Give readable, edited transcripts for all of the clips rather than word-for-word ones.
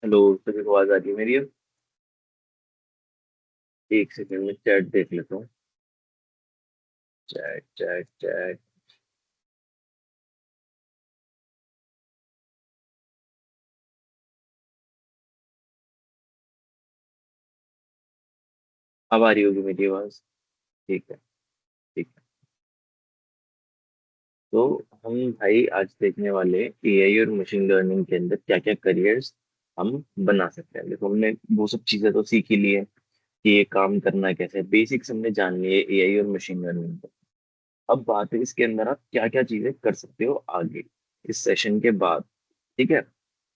Hello, सभी को आवाज आ रही है मेरी अब? एक सेकंड में चैट देख लेता हूँ। Chat chat chat. अब आ रही होगी मेरी आवाज? ठीक है। ठीक है। तो हम भाई आज देखने वाले एआई और मशीन लर्निंग के अंदर क्या क्या करियर्स हम बना सकते हैं। देखो, हमने वो सब चीजें तो सीख ही ली है कि ये काम करना कैसे है, बेसिक्स हमने जान लिए एआई और मशीन लर्निंग को। अब बात है इसके अंदर आप क्या क्या चीजें कर सकते हो आगे इस सेशन के बाद। ठीक है।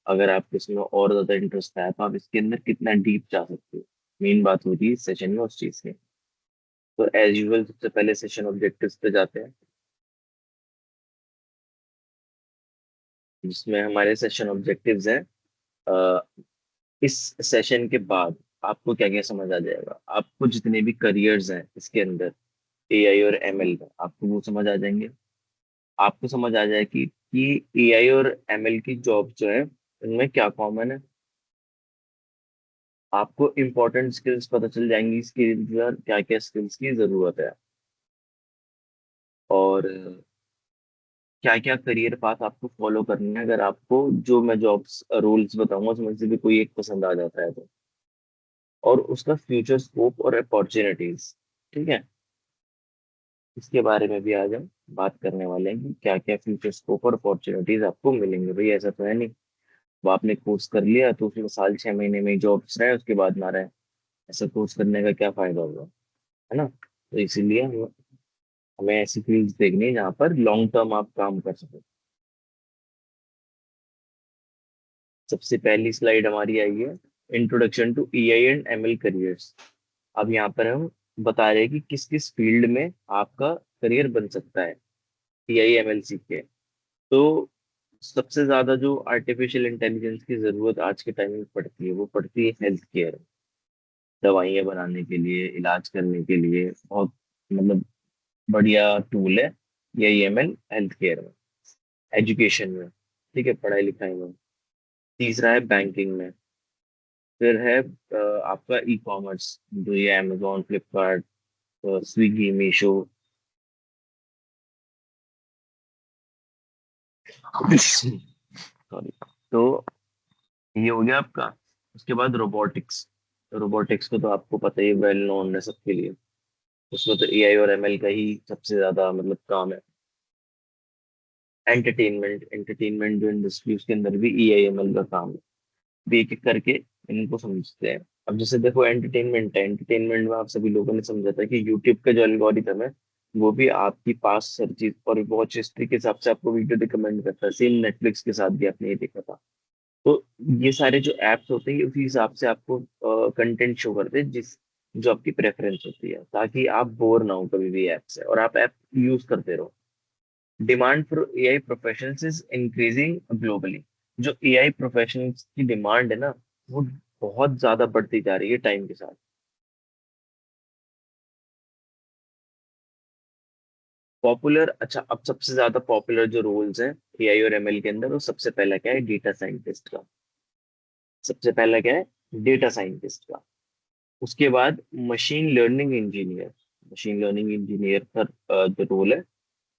अगर आपको इसमें और ज्यादा इंटरेस्ट है तो आप इसके अंदर कितना डीप जा सकते हो। मेन बात होती है इस सेशन में उस चीज की। तो एज यूजल सबसे पहले सेशन ऑब्जेक्टिव्स पे जाते हैं, जिसमें हमारे सेशन ऑब्जेक्टिव्स हैं। अ, इस सेशन के बाद आपको क्या क्या समझ आ जाएगा, आपको जितने भी करियर्स हैं इसके अंदर एआई और एमएल का, आपको वो समझ आ जाएंगे। आपको समझ आ जाए कि एआई और एमएल की जॉब जो है उनमें क्या कॉमन है। आपको इम्पोर्टेंट स्किल्स पता चल जाएंगी, स्किल्स और क्या क्या स्किल्स की जरूरत है, और क्या क्या करियर पाथ आपको फॉलो करना है अगर आपको जो मैं जॉब्स रोल्स बताऊंगा उसमें से भी कोई एक पसंद आ जाता है तो। और उसका फ्यूचर स्कोप और अपॉर्चुनिटीज। ठीक है। इसके बारे में भी आज हम बात करने वाले हैं कि क्या क्या फ्यूचर स्कोप और अपॉर्चुनिटीज आपको मिलेंगे। भाई ऐसा तो है नहीं वो आपने कोर्स कर लिया तो उसमें साल 6 महीने में जॉब्स रहे उसके बाद ना रहे। ऐसा कोर्स करने का क्या फायदा होगा, है ना? तो इसीलिए हमें ऐसी फील्ड्स देखनी है जहाँ पर लॉन्ग टर्म आप काम कर सको। सबसे पहली स्लाइड हमारी आई है, introduction to AI and ML careers. अब यहाँ पर हम बता रहे हैं कि किस किस फील्ड में आपका करियर बन सकता है एआई एमएल सीख के। तो सबसे ज्यादा जो आर्टिफिशियल इंटेलिजेंस की जरूरत आज के टाइम में पड़ती है वो पड़ती है हेल्थ केयर। दवाइयाँ बनाने के लिए, इलाज करने के लिए बहुत मतलब बढ़िया टूल है यही एमएल हेल्थ केयर में, एजुकेशन में। ठीक है, पढ़ाई लिखाई में। तीसरा है बैंकिंग में। फिर है आपका ई कॉमर्स, जो ये Amazon, Flipkart, Swiggy, Meesho. Sorry. तो ये हो गया आपका। उसके बाद रोबोटिक्स। रोबोटिक्स को तो आपको पता ही, वेल नोन है सबके लिए। उसमें तो एआई और एमएल का ही सबसे ज्यादा मतलब काम है। एंटरटेनमेंट, एंटरटेनमेंट जो इंडस्ट्री उसके अंदर भी एआई एमएल का काम है। भी एक एक करके इनको समझते हैं। अब जैसे देखो, एंटरटेनमेंट है, एंटरटेनमेंट में आप सभी लोगों ने समझा था कि यूट्यूब का जो एल्गोरिथम है वो भी आपकी पास सर्चेज और वॉच हिस्ट्री के हिसाब से आपको वीडियो रिकमेंड करता है। सेम नेटफ्लिक्स के साथ भी आपने ये देखा था। तो ये सारे जो एप्स होते हैं ये उसी हिसाब से आपको कंटेंट शो करते हैं जिस जो आपकी प्रेफरेंस होती है, ताकि आप बोर ना हो कभी भी ऐप से और आप ऐप यूज करते रहो। Demand for AI professionals is increasing globally. जो एआई प्रोफेशनल्स की डिमांड है ना, वो बहुत ज्यादा बढ़ती जा रही है टाइम के साथ। पॉपुलर, अच्छा, अब सबसे ज्यादा पॉपुलर जो रोल्स हैं एआई और एमएल के अंदर, वो सबसे पहला क्या है, डेटा साइंटिस्ट का। सबसे पहला क्या है, डेटा साइंटिस्ट का। उसके बाद machine learning engineer. Machine learning engineer का जो रोल है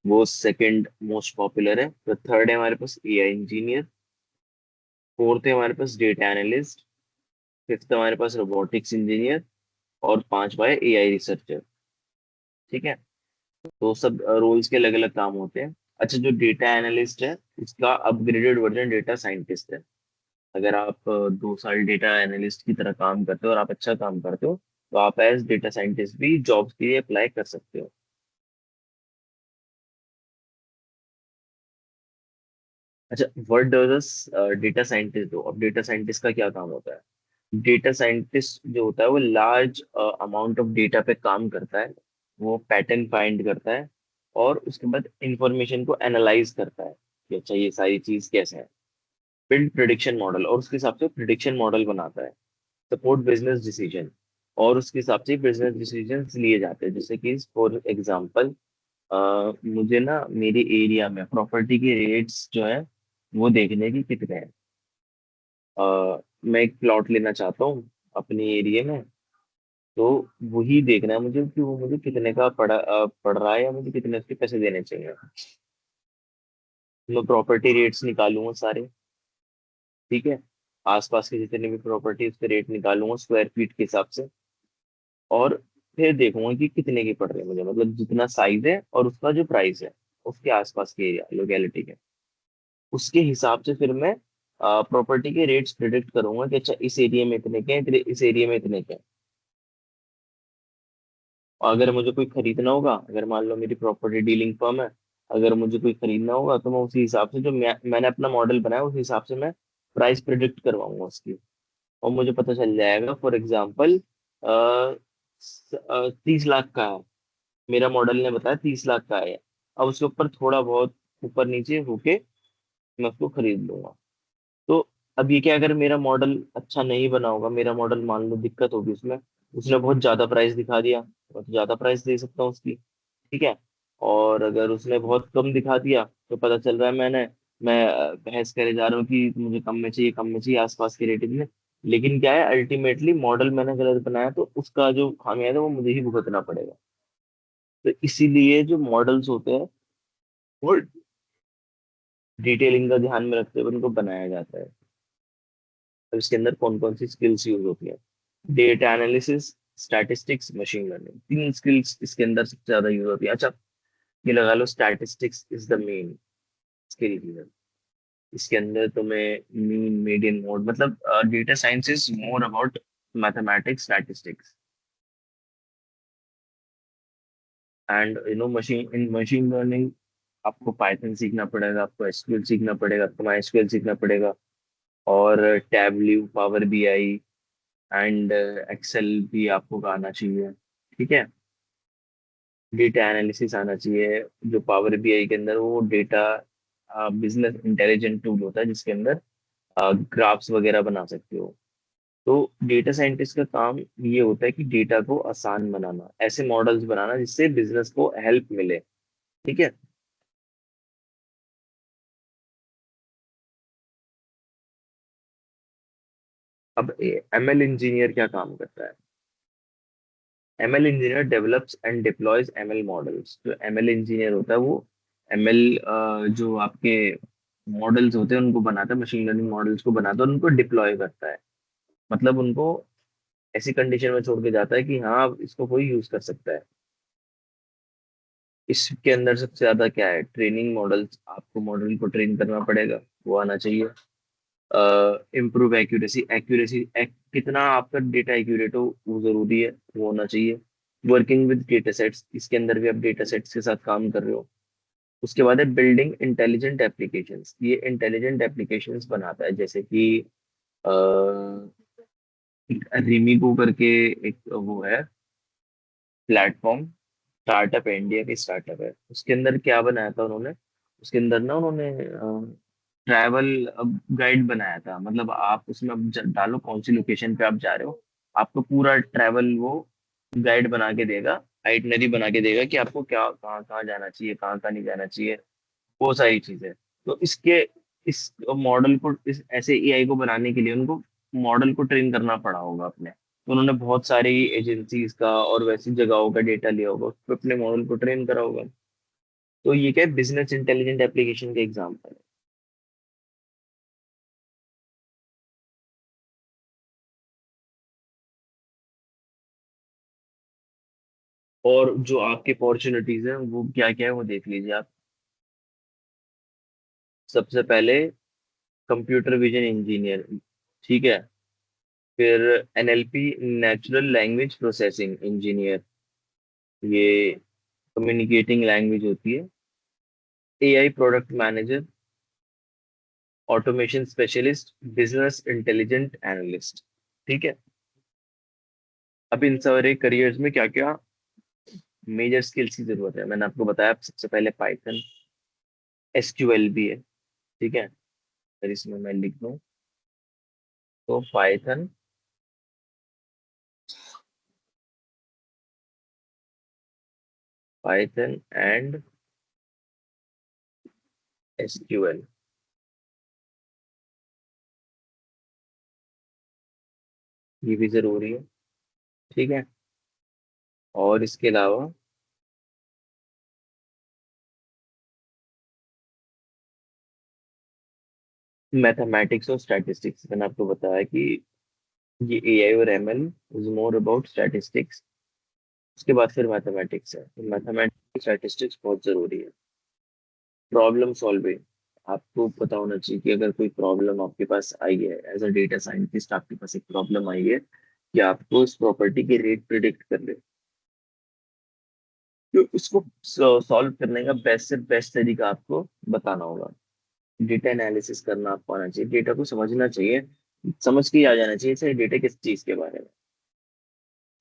वो सेकंड मोस्ट पॉपुलर है। तो थर्ड है हमारे पास एआई इंजीनियर। फोर्थ है हमारे पास डेटा एनालिस्ट। फिफ्थ हमारे पास रोबोटिक्स इंजीनियर। और पांचवा है एआई रिसर्चर। ठीक है। तो सब रोल्स के अलग अलग काम होते हैं। अच्छा, जो डेटा एनालिस्ट है उसका अपग्रेडेड वर्जन डेटा साइंटिस्ट है। अगर आप 2 साल डेटा एनालिस्ट की तरह काम करते हो और आप अच्छा काम करते हो तो आप एज डेटा साइंटिस्ट भी जॉब्स के लिए अप्लाई कर सकते हो। अच्छा, what does data scientist do? अब डेटा साइंटिस्ट का क्या काम होता है? डेटा साइंटिस्ट जो होता है वो लार्ज अमाउंट ऑफ डेटा पे काम करता है। वो पैटर्न फाइंड करता है और उसके बाद इंफॉर्मेशन को एनालाइज करता है कि अच्छा ये सारी चीज कैसे है। बिल्ड प्रिडिक्शन मॉडल, और उसके हिसाब से प्रिडिक्शन मॉडल बनाता है। सपोर्ट बिजनेस डिसीजन, और उसके हिसाब से बिजनेस डिसीजन लिए जाते हैं। जैसे कि फॉर एग्जांपल, मुझे ना मेरे एरिया में प्रॉपर्टी के रेट्स जो है वो देखने की कितने हैं। मैं एक प्लॉट लेना चाहता हूँ अपने एरिया में, तो वही देखना है मुझे कि वो मुझे कितने का पड़ रहा है, या मुझे कितने उसके पैसे देने चाहिए। मैं प्रॉपर्टी रेट्स निकालूंगा सारे, ठीक है, आसपास के जितने भी प्रॉपर्टी उसके रेट निकालूंगा स्क्वायर फीट के हिसाब से, और फिर देखूंगा कि कितने की पड़ रही है मुझे, मतलब जितना साइज है और उसका जो प्राइस है उसके आसपास के एरिया लोकेलिटी के, उसके हिसाब से फिर मैं प्रॉपर्टी के रेट्स प्रिडिक्ट करूंगा कि अच्छा इस एरिया में इतने के हैं, इस एरिया में इतने के हैं। और अगर मुझे कोई खरीदना होगा, अगर मान लो मेरी प्रॉपर्टी डीलिंग फर्म है, अगर मुझे कोई खरीदना होगा तो मैं उसी हिसाब से जो मैंने अपना मॉडल बनाया उस हिसाब से मैं प्राइस प्रिडिक्ट करवाऊंगा उसकी। और मुझे पता चल जाएगा फॉर एग्जाम्पल 30 लाख का है, मेरा मॉडल ने बताया 30 लाख का है, अब उसके ऊपर थोड़ा बहुत ऊपर नीचे होके मैं उसको खरीद लूंगा। तो अब ये क्या, अगर मेरा मॉडल अच्छा नहीं बना होगा, मेरा मॉडल मान लो दिक्कत होगी उसमें, उसने बहुत ज्यादा प्राइस दिखा दिया, मैं तो ज्यादा प्राइस दे सकता हूँ उसकी, ठीक है। और अगर उसने बहुत कम दिखा दिया तो पता चल रहा है मैं बहस करे जा रहा हूँ कि मुझे कम में चाहिए, कम में चाहिए, आसपास के रेटिंग में, लेकिन क्या है अल्टीमेटली मॉडल मैंने गलत बनाया, तो उसका जो खामियाजा है वो मुझे ही भुगतना पड़ेगा। तो इसीलिए जो मॉडल्स होते हैं वो डिटेलिंग का ध्यान में रखते हुए उनको बनाया जाता है। अब इसके अंदर कौन कौन सी स्किल्स यूज होती है? Data analysis, statistics, machine learning, तीन स्किल्स इसके अंदर सबसे ज्यादा यूज होती है। अच्छा, ये लगा लो statistics is the main skill here. इसके अंदर तुम्हें मीन मीडियन मोड, मतलब data science is more about mathematics, statistics and machine in machine learning. आपको पाइथन सीखना पड़ेगा, आपको एसक्यूएल सीखना पड़ेगा, आपको माइस्क्यूएल सीखना पड़ेगा, और Tableau, Power BI and Excel भी आपको आना चाहिए, ठीक है। डेटा एनालिसिस आना चाहिए। जो पावर बीआई के अंदर वो डेटा बिजनेस इंटेलिजेंट टूल होता है जिसके अंदर ग्राफ्स वगैरह बना सकते हो। तो डेटा साइंटिस्ट का काम ये होता है कि डेटा को आसान बनाना, ऐसे मॉडल्स बनाना जिससे बिजनेस को हेल्प मिले, ठीक है। अब एमएल इंजीनियर क्या काम करता है? ML engineer develops and deploys ML models. जो एमएल इंजीनियर होता है वो एमएल जो आपके मॉडल्स होते हैं उनको बनाता है, मशीन लर्निंग मॉडल्स को बनाता है और उनको डिप्लॉय करता है, मतलब उनको ऐसी कंडीशन में छोड़ के जाता है कि हाँ अब इसको कोई यूज कर सकता है। इसके अंदर सबसे ज्यादा क्या है, ट्रेनिंग मॉडल्स, आपको मॉडल को ट्रेन करना पड़ेगा, वो आना चाहिए। इम्प्रूव एक्यूरेसी, कितना आपका डेटा एक्यूरेट हो वो जरूरी है, वो होना चाहिए। वर्किंग विद डेटा सेट्स, इसके अंदर भी आप डेटा सेट्स के साथ काम कर रहे हो। उसके बाद है बिल्डिंग इंटेलिजेंट एप्लीकेशंस, ये इंटेलिजेंट एप्लीकेशंस बनाता है, जैसे कि रिमिको करके एक वो है प्लेटफॉर्म, स्टार्टअप है, इंडिया की स्टार्टअप है, उसके अंदर क्या बनाया था उन्होंने, उसके अंदर ना उन्होंने ट्रैवल गाइड बनाया था, मतलब आप उसमें अब डालो कौन सी लोकेशन पे आप जा रहे हो, आपको पूरा ट्रैवल वो गाइड बना के देगा, आइटनरी बना के देगा कि आपको क्या कहाँ कहाँ जाना चाहिए, कहाँ कहाँ नहीं जाना चाहिए, वो सारी चीजें। तो इस मॉडल को, इस ऐसे एआई को बनाने के लिए उनको मॉडल को ट्रेन करना पड़ा होगा अपने, तो उन्होंने बहुत सारी एजेंसीज का और वैसी जगहों का डेटा लिया होगा, उस पर अपने मॉडल को ट्रेन करा होगा। तो ये क्या है, बिजनेस इंटेलिजेंट एप्लीकेशन के एग्जाम्पल है। और जो आपकी अपॉर्चुनिटीज है वो क्या क्या है वो देख लीजिए आप। सबसे पहले कंप्यूटर विजन इंजीनियर, ठीक है। फिर NLP, natural language processing engineer, ये कम्युनिकेटिंग लैंग्वेज होती है। AI product manager, automation specialist, business intelligent analyst, ठीक है। अब इन सारे करियर्स में क्या क्या मेजर स्किल्स की जरूरत है, मैंने आपको बताया, सबसे पहले पाइथन, एसक्यूएल भी है, ठीक है। अगर इसमें मैं लिख दूं तो पाइथन, पाइथन एंड एसक्यूएल, ये भी जरूरी है। ठीक है। और इसके अलावा मैथमेटिक्स और स्टैटिस्टिक्स, मैंने आपको बताया कि ये एआई और ML is more about statistics. उसके बाद फिर मैथमेटिक्स है, तो मैथमेटिक्स स्टैटिस्टिक्स बहुत जरूरी है। प्रॉब्लम सॉल्विंग, आपको पता होना चाहिए कि अगर कोई प्रॉब्लम आपके पास आई है, एज अ डेटा साइंटिस्ट आपके पास एक प्रॉब्लम आई है कि आपको इस प्रॉपर्टी की रेट प्रिडिक्ट कर ले, तो इसको सॉल्व करने का बेस्ट से बेस्ट तरीका आपको बताना होगा। डेटा एनालिसिस करना आपको आना चाहिए, डेटा को समझना चाहिए, समझ के ही आ जाना चाहिए सर डेटा किस चीज के बारे में।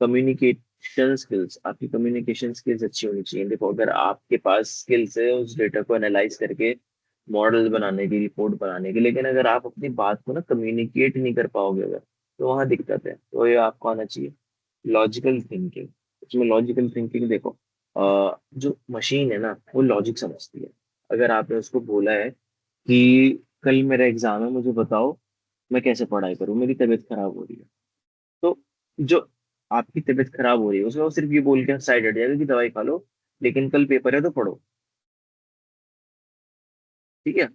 कम्युनिकेशन स्किल्स, आपकी कम्युनिकेशन स्किल्स अच्छी होनी चाहिए। देखो अगर आपके पास स्किल्स है उस डेटा को एनालाइज करके मॉडल बनाने की, रिपोर्ट बनाने की, लेकिन अगर आप अपनी बात को ना कम्युनिकेट नहीं कर पाओगे अगर, तो वहाँ दिक्कत है। तो ये आपको आना चाहिए लॉजिकल थिंकिंग। उसमें लॉजिकल थिंकिंग देखो, जो मशीन है ना वो लॉजिक समझती है। अगर आपने उसको बोला है कि कल मेरा एग्जाम है, मुझे बताओ मैं कैसे पढ़ाई करूँ, मेरी तबीयत खराब हो रही है, तो जो आपकी तबीयत खराब हो रही है उसमें वो सिर्फ ये बोल के साइड हट जाएगा कि दवाई खा लो, लेकिन कल पेपर है तो पढ़ो। ठीक है,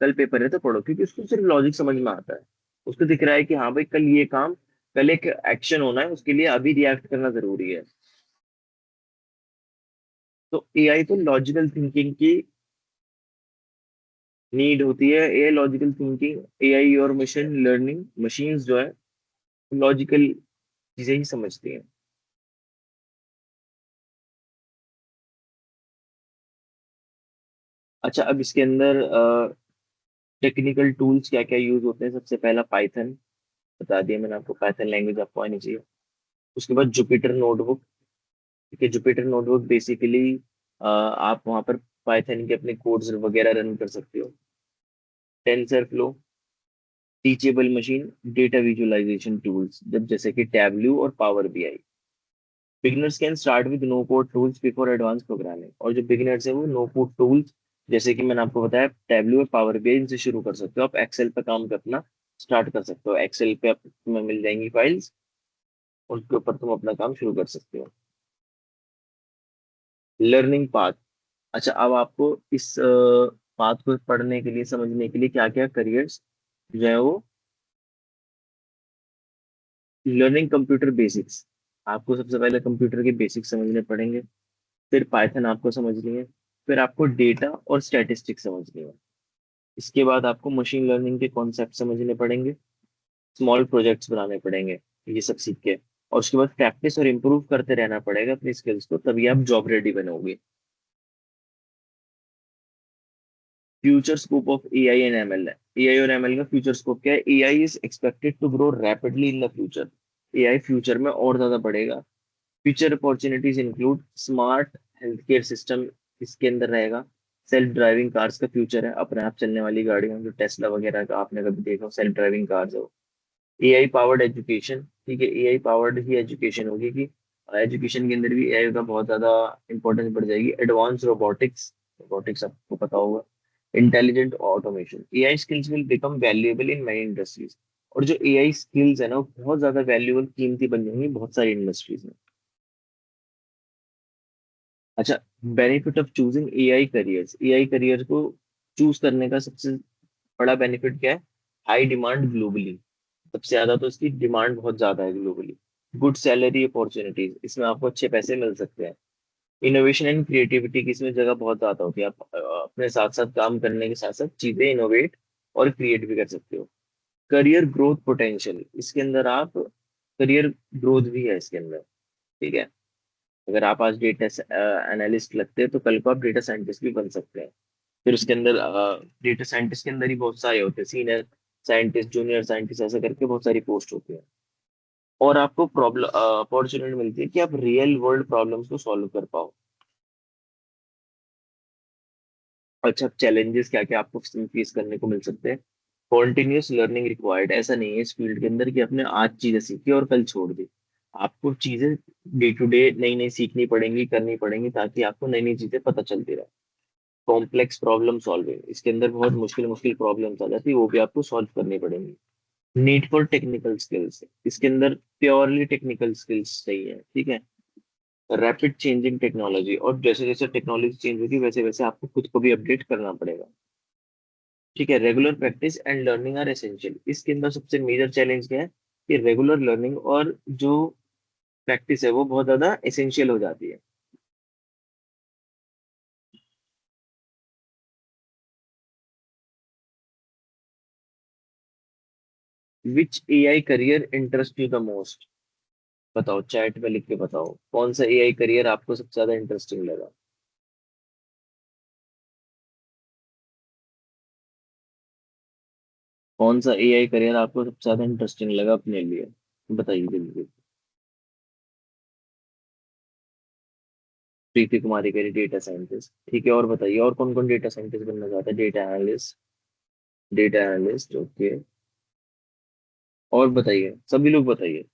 कल पेपर है तो पढ़ो, क्योंकि उसको सिर्फ लॉजिक समझ में आता है। उसको दिख रहा है कि हाँ भाई कल ये काम, कल एक एक्शन होना है, उसके लिए अभी रिएक्ट करना जरूरी है। तो एआई तो लॉजिकल थिंकिंग की नीड होती है। एआई लॉजिकल थिंकिंग, एआई और मशीन लर्निंग मशीन्स जो है लॉजिकल चीजें ही समझती हैं। अच्छा, अब इसके अंदर टेक्निकल टूल्स क्या क्या यूज होते हैं। सबसे पहला पाइथन, बता दिया मैंने आपको, पाइथन लैंग्वेज आपको आनी चाहिए। उसके बाद जुपिटर नोटबुक। ठीक है, जुपिटर नोटबुक बेसिकली आप वहाँ पर पाइथन के अपने कोड्स वगैरह रन कर सकते हो। TensorFlow, teachable machine, data visualisation tools जब जैसे कि टैबल्यू और Power BI. Beginners can start with no code tools before advance programming, और जो बिगिनर्स है वो नो कोड टूल्स जैसे कि मैंने आपको बताया टैबल्यू और पावर बीआई, इनसे शुरू कर सकते हो। आप एक्सेल पे काम करना स्टार्ट कर सकते हो, एक्सेल पे तुम्हें मिल जाएंगी फाइल्स, उनके ऊपर तुम अपना काम शुरू कर सकते हो। लर्निंग पाथ, अच्छा अब आपको इस पाथ को पढ़ने के लिए, समझने के लिए क्या क्या करियर्स जो है वो, लर्निंग कंप्यूटर बेसिक्स, आपको सबसे पहले कंप्यूटर के बेसिक्स समझने पड़ेंगे। फिर पाइथन आपको समझनी है। फिर आपको डेटा और स्टैटिस्टिक्स समझनी है। इसके बाद आपको मशीन लर्निंग के कॉन्सेप्ट समझने पड़ेंगे, स्मॉल प्रोजेक्ट्स बनाने पड़ेंगे, ये सब सीख के। और उसके बाद प्रैक्टिस और इम्प्रूव करते रहना पड़ेगा अपनी स्किल्स को, तभी आप जॉब रेडी बनोगे। Future scope of AI and ML है, एआई और एमएल का फ्यूचर स्कोप क्या है। AI is expected to grow rapidly in the future, AI future में और ज्यादा बढ़ेगा। Future opportunities include smart health care system, इसके अंदर रहेगा। सेल्फ ड्राइविंग कार्स का फ्यूचर है, अपने आप चलने वाली गाड़ियां, जो टेस्ला वगैरह का आपने कभी देखा हो, सेल्फ ड्राइविंग कार्स हो। एआई पावर्ड एजुकेशन, ठीक है, एआई पावर्ड ही एजुकेशन होगी कि एजुकेशन के अंदर भी एआई का बहुत ज्यादा इंपॉर्टेंस बढ़ जाएगी। एडवांस रोबोटिक्स, रोबोटिक्स आपको पता होगा। Intelligent automation, AI skills will become valuable in many industries, और जो एआई स्किल्स है ना वो बहुत ज्यादा वैल्यूएबल, कीमती बन जाएंगी बहुत सारी इंडस्ट्रीज में। अच्छा, benefit of choosing AI careers, AI career को चूज करने का सबसे बड़ा बेनिफिट क्या है। हाई डिमांड ग्लोबली, सबसे ज्यादा तो इसकी डिमांड बहुत ज्यादा है ग्लोबली। गुड सैलरी अपॉर्चुनिटीज, इसमें आपको अच्छे पैसे मिल सकते हैं। इनोवेशन एंड क्रिएटिविटी की इसमें जगह बहुत ज्यादा होती है, आप अपने साथ साथ काम करने के साथ साथ चीजें इनोवेट और क्रिएट भी कर सकते हो। करियर ग्रोथ पोटेंशियल, इसके अंदर आप करियर ग्रोथ भी है इसके अंदर। ठीक है, अगर आप आज डेटा एनालिस्ट लगते हैं तो कल को आप डेटा साइंटिस्ट भी बन सकते हैं। फिर उसके अंदर डेटा साइंटिस्ट के अंदर ही बहुत सारे होते हैं, सीनियर साइंटिस्ट, जूनियर साइंटिस्ट, ऐसा करके बहुत सारी पोस्ट होती है। और आपको प्रॉब्लम अपॉर्चुनिटी मिलती है कि आप रियल वर्ल्ड प्रॉब्लम्स को सॉल्व कर पाओ। अच्छा, चैलेंजेस क्या क्या आपको फेस करने को मिल सकते हैं। कॉन्टिन्यूस लर्निंग रिक्वायर्ड, ऐसा नहीं है इस फील्ड के अंदर कि आपने आज चीजें सीखी और कल छोड़ दी। आपको चीजें डे टू डे नई नई सीखनी पड़ेंगी, करनी पड़ेंगी, ताकि आपको नई नई चीजें पता चलती रहे। कॉम्प्लेक्स प्रॉब्लम सॉल्विंग, इसके अंदर बहुत मुश्किल मुश्किल प्रॉब्लम्स आ जाती है, वो भी आपको सॉल्व करनी पड़ेंगी। नीड फॉर टेक्निकल स्किल्स, इसके अंदर प्योरली टेक्निकल स्किल्स चाहिए, ठीक है। रैपिड चेंजिंग टेक्नोलॉजी, और जैसे जैसे टेक्नोलॉजी चेंज होगी वैसे वैसे आपको खुद को भी अपडेट करना पड़ेगा, ठीक है। Regular practice and learning are essential, इसके अंदर सबसे मेजर चैलेंज क्या है कि रेगुलर लर्निंग और जो प्रैक्टिस है वो बहुत ज्यादा एसेंशियल हो जाती है। Which AI career interest you the most, बताओ चैट में लिख के बताओ कौन सा एआई करियर आपको सबसे ज्यादा इंटरेस्टिंग लगा। कौन सा एआई करियर आपको सबसे ज्यादा इंटरेस्टिंग लगा अपने लिए, बताइए जल्दी। प्रीति कुमारी करी डेटा साइंटिस्ट, ठीक है। और बताइए और कौन कौन डेटा साइंटिस्ट बनना चाहता है, data analyst, data analyst, okay. और बताइए सभी लोग बताइए।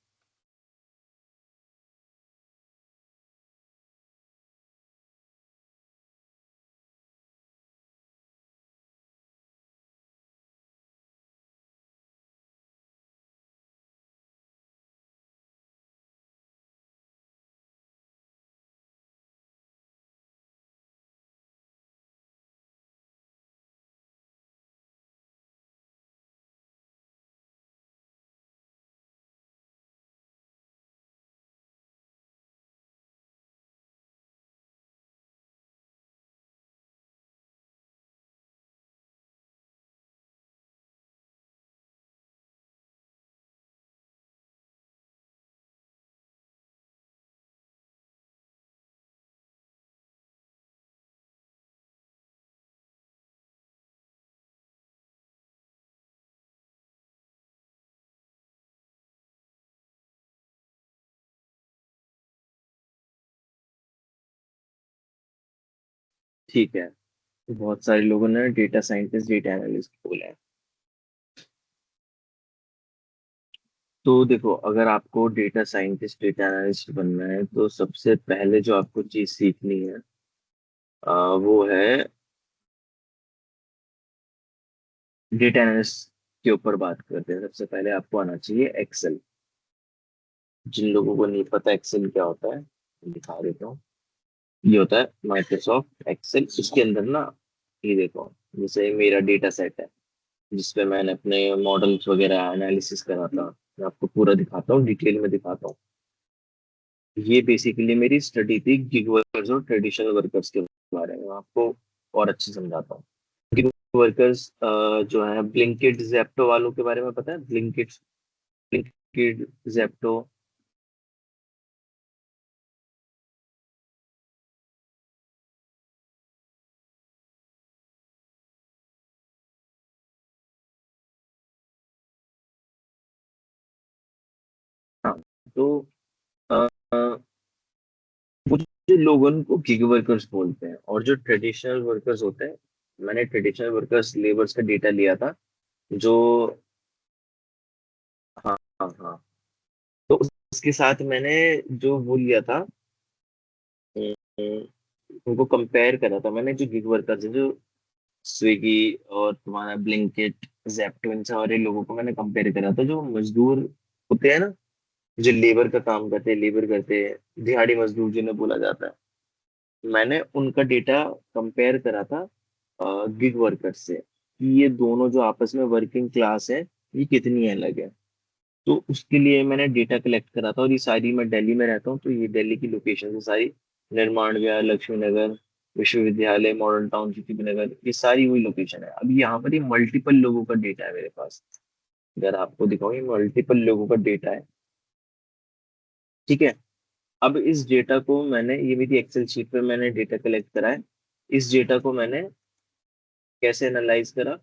ठीक है, बहुत सारे लोगों ने डेटा साइंटिस्ट डेटा एनालिस्ट बोला है। तो देखो अगर आपको डेटा साइंटिस्ट डेटा एनालिस्ट बनना है तो सबसे पहले जो आपको चीज सीखनी है वो है डेटा एनालिस्ट के ऊपर बात करते हैं। सबसे पहले आपको आना चाहिए एक्सेल। जिन लोगों को नहीं पता एक्सेल क्या होता है दिखा देता हूँ। ये होता है माइक्रोसॉफ्ट एक्सेल, इसके अंदर ना ये देखो, जैसे मेरा डेटा सेट है जिसपे मैंने अपने मॉडल्स वगैरह एनालिसिस करा था, मैं आपको पूरा दिखाता हूँ, डिटेल में दिखाता हूँ। ये बेसिकली मेरी स्टडी थी गिग वर्कर्स और ट्रेडिशनल वर्कर्स के बारे में, मैं आपको और अच्छे समझाता हूँ। गिग वर्कर्स जो है ब्लिंकिट जेप्टो वालों के बारे में पता है, ब्लिंकिट, ब्लिंकिट जेप्टो। हाँ, तो अ, जो लोगों को गिग वर्कर्स बोलते हैं और जो ट्रेडिशनल वर्कर्स होते हैं, मैंने ट्रेडिशनल वर्कर्स लेबर्स का डेटा लिया था जो, हाँ हाँ हाँ, तो उसके साथ मैंने जो वो लिया था, उनको कंपेयर करा था मैंने, जो गिग वर्कर्स है, जो स्विगी और तुम्हारा ब्लिंकिट जेप्टो, इन सारे लोगों को मैंने कंपेयर करा था, जो मजदूर होते हैं ना, जो लेबर का काम करते हैं, लेबर करते हैं, दिहाड़ी मजदूर जिन्हें बोला जाता है। मैंने उनका डेटा कंपेयर करा था गिग वर्कर्स से कि ये दोनों जो आपस में वर्किंग क्लास है ये कितनी अलग है। तो उसके लिए मैंने डेटा कलेक्ट करा था, और ये सारी, मैं दिल्ली में रहता हूँ तो ये दिल्ली की लोकेशन है सारी, निर्माण विहार, लक्ष्मी नगर, विश्वविद्यालय, मॉडर्न टाउन, जीपी नगर, ये सारी वही लोकेशन है। अब यहाँ पर ये मल्टीपल लोगों का डेटा है मेरे पास, अगर आपको दिखाऊं ये मल्टीपल लोगों का डेटा है, ठीक है। अब इस डेटा को मैंने, ये मेरी एक्सेल शीट पे मैंने डेटा कलेक्ट करा है, इस डेटा को मैंने कैसे एनालाइज करा,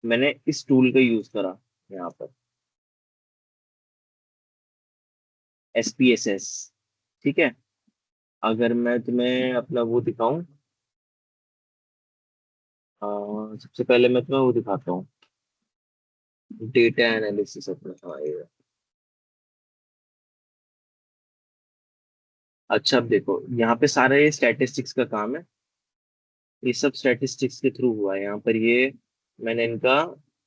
मैंने इस टूल का यूज करा यहाँ पर, SPSS, ठीक है। अगर मैं तुम्हें अपना वो दिखाऊं, सबसे पहले मैं तुम्हें वो दिखाता हूँ, डेटा एनालिसिस अपना, हाँ ये है। अच्छा अब देखो यहाँ पे सारा ये स्टैटिस्टिक्स का काम है, ये सब स्टैटिस्टिक्स के थ्रू हुआ है यहाँ पर। ये मैंने इनका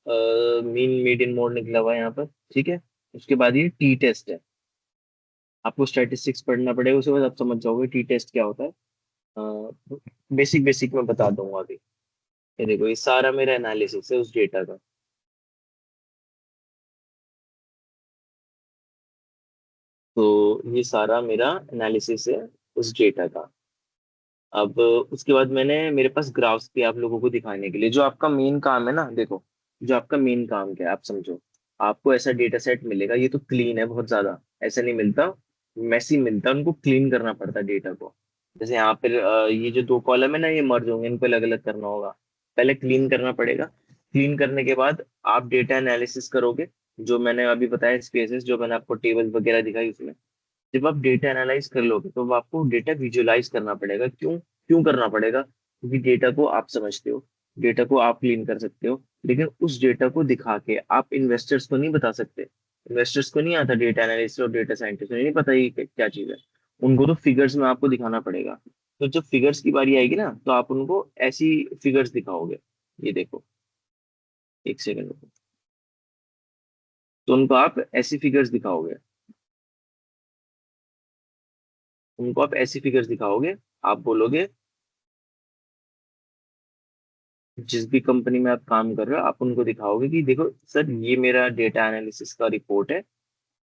मीन मीडियन मोड निकला हुआ है यहाँ पर, ठीक है। उसके बाद ये टी टेस्ट है। आपको स्टैटिस्टिक्स पढ़ना पड़ेगा, उसके बाद आप समझ जाओगे टी टेस्ट क्या होता है। बेसिक बेसिक मैं बता दूंगा अभी। ये देखो, ये सारा मेरा एनालिसिस है उस डेटा का। तो ये सारा मेरा एनालिसिस है उस डेटा का। अब उसके बाद मैंने मेरे पास ग्राफ्स भी आप लोगों को दिखाने के लिए, जो आपका मेन काम है ना, देखो, जो आपका मेन काम क्या है आप समझो। आपको ऐसा डेटा सेट मिलेगा, ये तो क्लीन है बहुत ज्यादा, ऐसा नहीं मिलता, मैसी मिलता है, उनको क्लीन करना पड़ता है डेटा को। जैसे यहाँ पर ये जो दो कॉलम है ना, ये मर्ज होंगे, इनको अलग अलग करना होगा। पहले क्लीन करना पड़ेगा। क्लीन करने के बाद आप डेटा एनालिसिस करोगे, जो मैंने अभी बताया स्पेसेस, जो मैंने आपको टेबल वगैरह दिखाई उसमें। जब आप डेटा एनालाइज कर लोगे तो अब आपको डेटा विजुअलाइज करना पड़ेगा। क्यों क्यों करना पड़ेगा? क्योंकि डेटा को आप समझते हो, डेटा को आप क्लीन कर सकते हो, लेकिन उस डेटा को दिखा के आप इन्वेस्टर्स को नहीं बता सकते। इन्वेस्टर्स को नहीं आता, डेटा एनालिस्ट और डेटा साइंटिस्ट को नहीं पता ये क्या चीज है। उनको तो फिगर्स में आपको दिखाना पड़ेगा। तो जब फिगर्स की बारी आएगी ना, तो आप उनको ऐसी फिगर्स दिखाओगे। ये देखो, एक सेकंड रुको। तो उनको आप ऐसी फिगर्स दिखाओगे, उनको आप ऐसी फिगर्स दिखाओगे। आप बोलोगे, जिस भी कंपनी में आप काम कर रहे हो, आप उनको दिखाओगे कि देखो सर, ये मेरा डेटा एनालिसिस का रिपोर्ट है,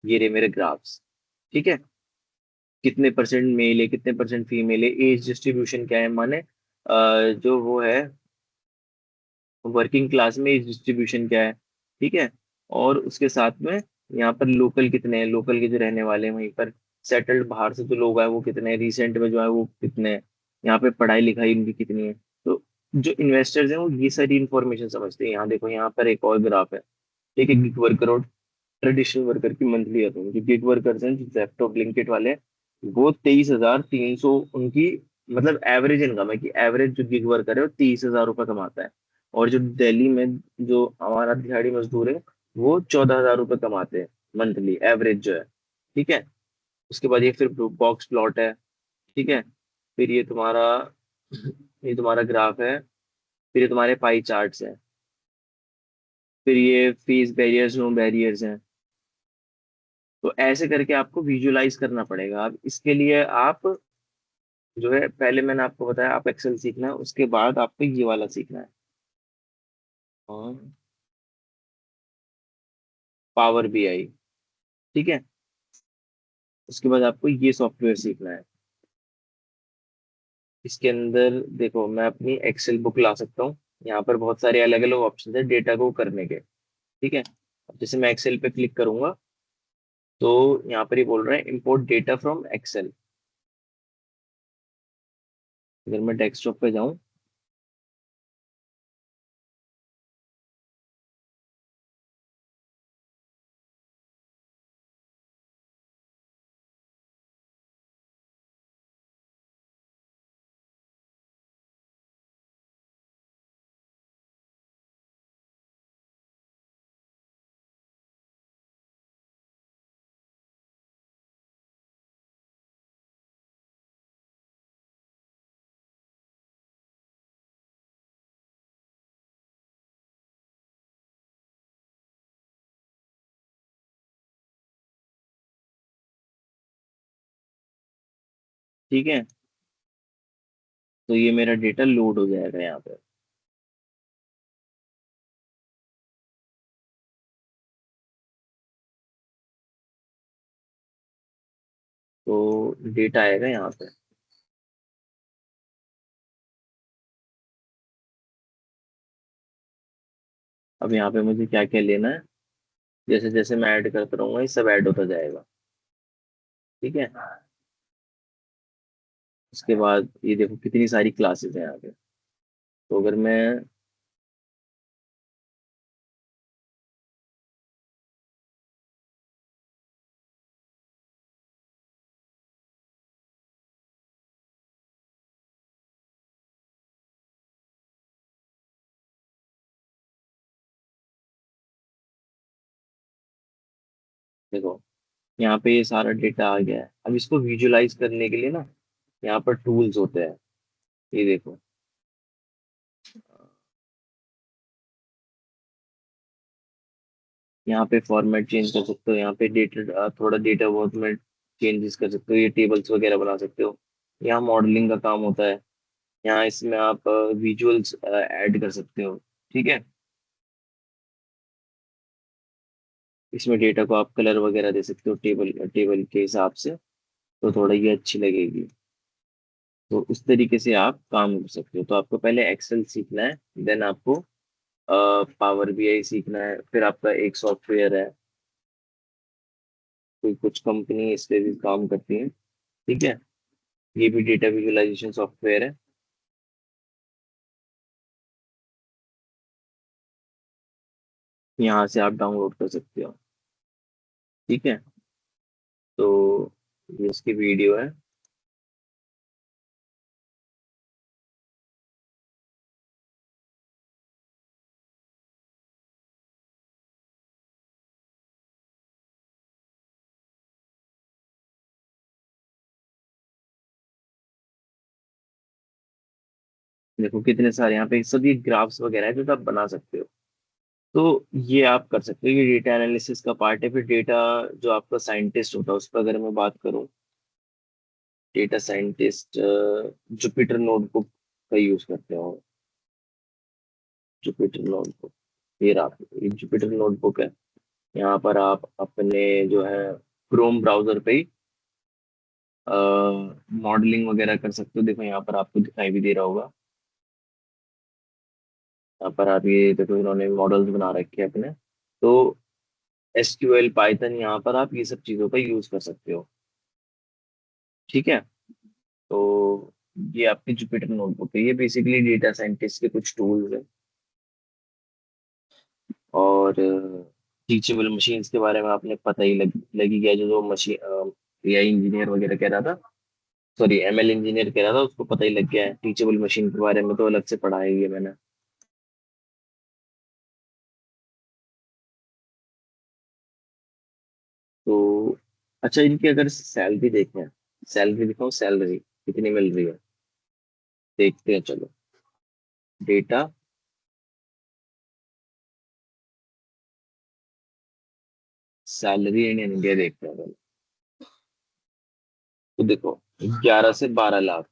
ये रहे मेरे ग्राफ्स, ठीक है। कितने परसेंट मेल है, कितने परसेंट फीमेल है, एज डिस्ट्रीब्यूशन क्या है, माने जो वो है वर्किंग क्लास में एज डिस्ट्रीब्यूशन क्या है, ठीक है। और उसके साथ में यहाँ पर लोकल कितने हैं, लोकल के जो रहने वाले हैं वहीं पर, सेटल्ड बाहर से जो लोग आए वो कितने हैं, रिसेंट में जो है वो कितने हैं, यहाँ पे पढ़ाई लिखाई इनकी कितनी है। तो जो इन्वेस्टर्स हैं वो ये सारी इंफॉर्मेशन समझते हैं। यहाँ देखो, यहाँ पर एक और ग्राफ है, ठीक है, गिग वर्कर और ट्रेडिशनल वर्कर की मंथली अर्निंग। जो गिग वर्कर्स हैं, जो जेप्टो ब्लिंकिट वाले हैं, वो 23,300 उनकी मतलब एवरेज इनकम है, कि एवरेज जो गिग वर्कर है वो 30,000 रुपये कमाता है। और जो दिल्ली में जो हमारा दिहाड़ी मजदूर है, वो 14,000 रुपये कमाते हैं मंथली, एवरेज जो है, ठीक है। उसके बाद ये फिर बॉक्स प्लॉट है, ठीक है। फिर ये तुम्हारा ग्राफ है। फिर ये तुम्हारे पाई चार्ट्स हैं। फिर ये फीस बैरियर्स, नो बैरियर्स हैं। तो ऐसे करके आपको विजुअलाइज करना पड़ेगा। अब इसके लिए आप जो है, पहले मैंने आपको बताया, आप एक्सेल सीखना है, उसके बाद आपको ये वाला सीखना है, और पावर बीआई, ठीक है। उसके बाद आपको ये सॉफ्टवेयर सीखना है। इसके अंदर देखो, मैं अपनी एक्सेल बुक ला सकता हूँ। यहाँ पर बहुत सारे अलग अलग ऑप्शन है डेटा को करने के, ठीक है। अब जैसे मैं एक्सेल पे क्लिक करूंगा, तो यहाँ पर ये बोल रहा है इंपोर्ट डेटा फ्रॉम एक्सेल। अगर मैं डेस्कटॉप पे जाऊँ, ठीक है, तो ये मेरा डेटा लोड हो जाएगा यहाँ पे। तो डेटा आएगा यहाँ पे। अब यहाँ पे मुझे क्या क्या लेना है, जैसे जैसे मैं ऐड करता रहूंगा ये सब ऐड होता जाएगा, ठीक है। उसके बाद ये देखो कितनी सारी क्लासेस हैं यहाँ पे। तो अगर मैं, देखो यहाँ पे ये सारा डेटा आ गया है। अब इसको विजुअलाइज करने के लिए ना, यहाँ पर टूल्स होते हैं। ये देखो, यहाँ पे फॉर्मेट चेंज कर सकते हो, यहाँ पे डेटा थोड़ा डेटा बहुत में चेंजेस कर सकते हो, ये टेबल्स वगैरह बना सकते हो। यहाँ मॉडलिंग का काम होता है। यहाँ इसमें आप विजुअल्स ऐड कर सकते हो। ठीक है, इसमें डेटा को आप कलर वगैरह दे सकते हो टेबल टेबल के हिसाब से, तो थोड़ा ये अच्छी लगेगी। तो उस तरीके से आप काम कर सकते हो। तो आपको पहले एक्सेल सीखना है, देन आपको पावर बीआई सीखना है, फिर आपका एक सॉफ्टवेयर है, कोई कुछ कंपनी इस पे भी काम करती है। ठीक है, ये भी डेटा विजुअलाइजेशन सॉफ्टवेयर है। यहाँ से आप डाउनलोड कर सकते हो। ठीक है, तो ये इसकी वीडियो है। देखो कितने सारे यहाँ पे सभी ग्राफ्स वगैरह है जो आप बना सकते हो। तो ये आप कर सकते हो, ये डेटा एनालिसिस का पार्ट है। फिर डेटा जो आपका साइंटिस्ट होता है उस पर अगर मैं बात करूँ, डेटा साइंटिस्ट जुपिटर नोटबुक का यूज करते हो। जुपिटर नोटबुक, ये रहा, ये जुपिटर नोटबुक है। यहाँ पर आप अपने जो है क्रोम ब्राउजर पे ही मॉडलिंग वगैरह कर सकते हो। देखो यहाँ पर आपको दिखाई भी दे रहा होगा। यहाँ पर आप ये देखो, इन्होंने मॉडल्स बना रखे हैं अपने। तो एसक्यूएल पाइथन, यहाँ पर आप ये सब चीज़ों का यूज कर सकते हो। ठीक है, तो ये आपकी जुपिटर नोटबुक है। ये बेसिकली डेटा साइंटिस्ट के कुछ टूल्स हैं। और टीचेबल मशीन्स के बारे में आपने पता ही लगी गया, जो मशीन एआई इंजीनियर वगैरह कह रहा था, सॉरी एमएल इंजीनियर कह रहा था, उसको पता ही लग गया है। टीचेबल मशीन के बारे में तो अलग से पढ़ा ही है मैंने। तो अच्छा, इनकी अगर सैलरी देखें, सैलरी दिखाओ, सैलरी कितनी मिल रही है, देखते हैं चलो। डेटा सैलरी इन इंडिया देखते हैं पहले। तो देखो 11 से 12 लाख,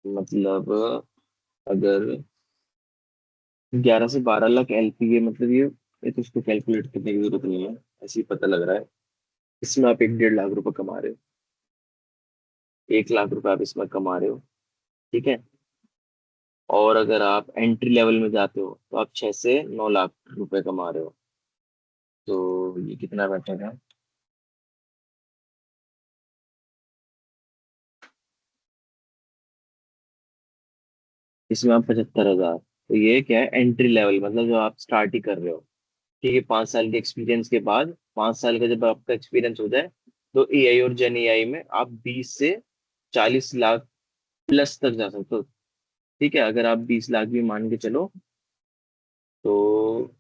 मतलब अगर 11 से 12 लाख एलपीए, मतलब ये तो इसको कैलकुलेट करने की जरूरत नहीं है, ऐसे ही पता लग रहा है। इसमें आप 1-1.5 लाख रुपए कमा रहे हो, 1 लाख रुपए आप इसमें कमा रहे हो। ठीक है, और अगर आप एंट्री लेवल में जाते हो तो आप 6 से 9 लाख रुपए कमा रहे हो। तो ये कितना बैठेगा, इसमें आप 75 हजार। तो ये क्या है, एंट्री लेवल, मतलब जो आप स्टार्ट ही कर रहे हो। ठीक है, 5 साल के एक्सपीरियंस के बाद, 5 साल का जब आपका एक्सपीरियंस हो जाए, तो एआई और जेन एआई में आप 20 से 40 लाख प्लस तक जा सकते हो। ठीक है, अगर आप 20 लाख भी मान के चलो, तो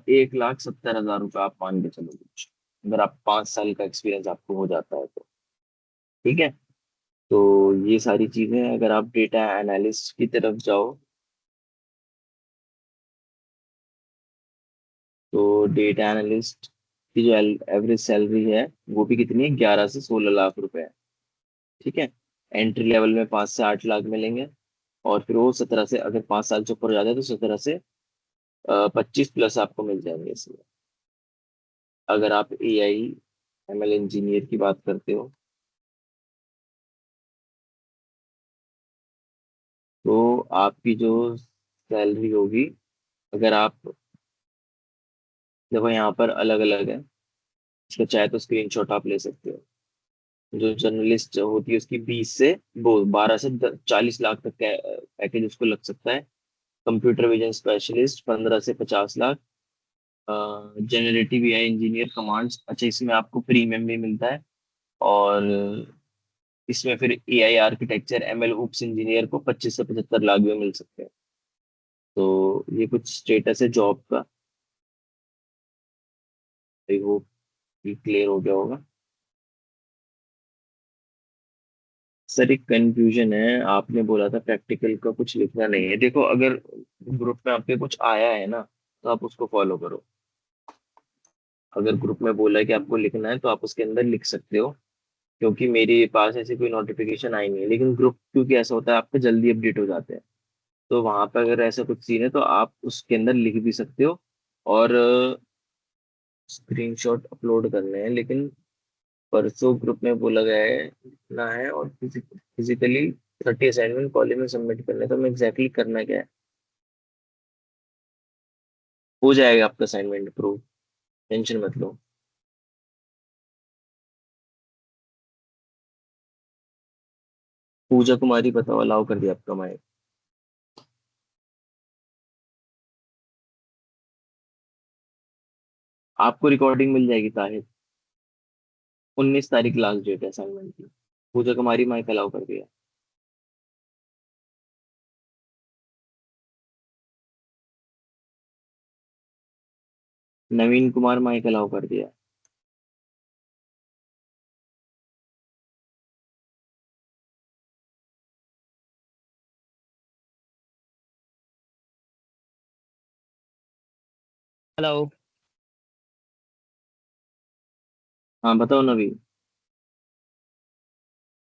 1,70,000 रुपये आप मान के चलो कुछ, अगर आप 5 साल का एक्सपीरियंस आपको हो जाता है तो। ठीक है, तो ये सारी चीजें, अगर आप डेटा एनालिस्ट की तरफ जाओ, तो डेटा एनालिस्ट की जो एवरेज सैलरी है वो भी कितनी है, 11 से 16 लाख रुपए है। ठीक है, एंट्री लेवल में 5 से 8 लाख मिलेंगे, और फिर वो 17 से, अगर 5 साल से ऊपर हो जाता है तो 17 से 25 प्लस आपको मिल जाएंगे इसमें। अगर आप एआई एमएल इंजीनियर की बात करते हो, तो आपकी जो सैलरी होगी, अगर आप देखो यहाँ पर अलग अलग है, इसका चाहे तो स्क्रीनशॉट आप ले सकते हो। जो जर्नलिस्ट होती है उसकी 12 से 40 लाख तक का पैकेज उसको लग सकता है। कंप्यूटर विजन स्पेशलिस्ट 15 से 50 lakh. Generative AI engineer commands, अच्छा इसमें आपको प्रीमियम भी मिलता है। और इसमें फिर AI architecture ML ops engineer को 25 से 75 लाख भी मिल सकते हैं। तो ये कुछ स्टेटस है जॉब का। आई होप ये क्लियर हो गया होगा। सर एक कंफ्यूजन है, आपने बोला था प्रैक्टिकल का कुछ लिखना नहीं है। देखो अगर ग्रुप में आपके कुछ आया है ना, तो आप उसको फॉलो करो। अगर ग्रुप में बोला है कि आपको लिखना है तो आप उसके अंदर लिख सकते हो, क्योंकि मेरे पास ऐसी कोई नोटिफिकेशन आई नहीं है। लेकिन ग्रुप क्योंकि ऐसा होता है आपके जल्दी अपडेट हो जाते हैं, तो वहां पर अगर ऐसा कुछ सीन है तो आप उसके अंदर लिख भी सकते हो। और स्क्रीनशॉट अपलोड करने हैं, लेकिन परसों ग्रुप में बोला गया है लिखना है, और फिजिकली 30 असाइनमेंट कॉलेज में सबमिट करने हैं। तो हमें एग्जैक्टली करना क्या है? हो जाएगा आपका असाइनमेंट अप्रूव, टेंशन मत लो। पूजा कुमारी बताओ, अलाउ कर दिया आपका माइक। आपको रिकॉर्डिंग मिल जाएगी ताहिर। 19 तारीख लास्ट डेट है असाइनमेंट की। पूजा कुमारी माइक अलाउ कर दिया। नवीन कुमार माइक अलाउ कर दिया। हेलो। हाँ बताओ नवीन,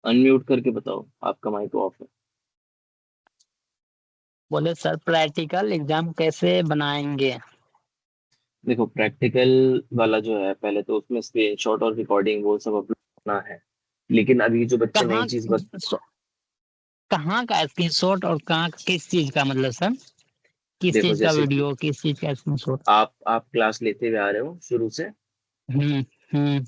अनम्यूट करके बताओ, आपका माइक ऑफ है। बोले सर प्रैक्टिकल एग्जाम कैसे बनाएंगे? देखो प्रैक्टिकल वाला जो है, पहले तो उसमें स्क्रीनशॉट और रिकॉर्डिंग वो सब अपलोड करना है। लेकिन अभी जो बच्चे नई कहाँ चीज कहाँ का स्क्रीनशॉट और कहाँ किस चीज का, मतलब सर किस देखो चीज का जैसे कि वीडियो, किस चीज का स्क्रीनशॉट? आप क्लास लेते हुए आ रहे हो शुरू से। हम्म। हम्म।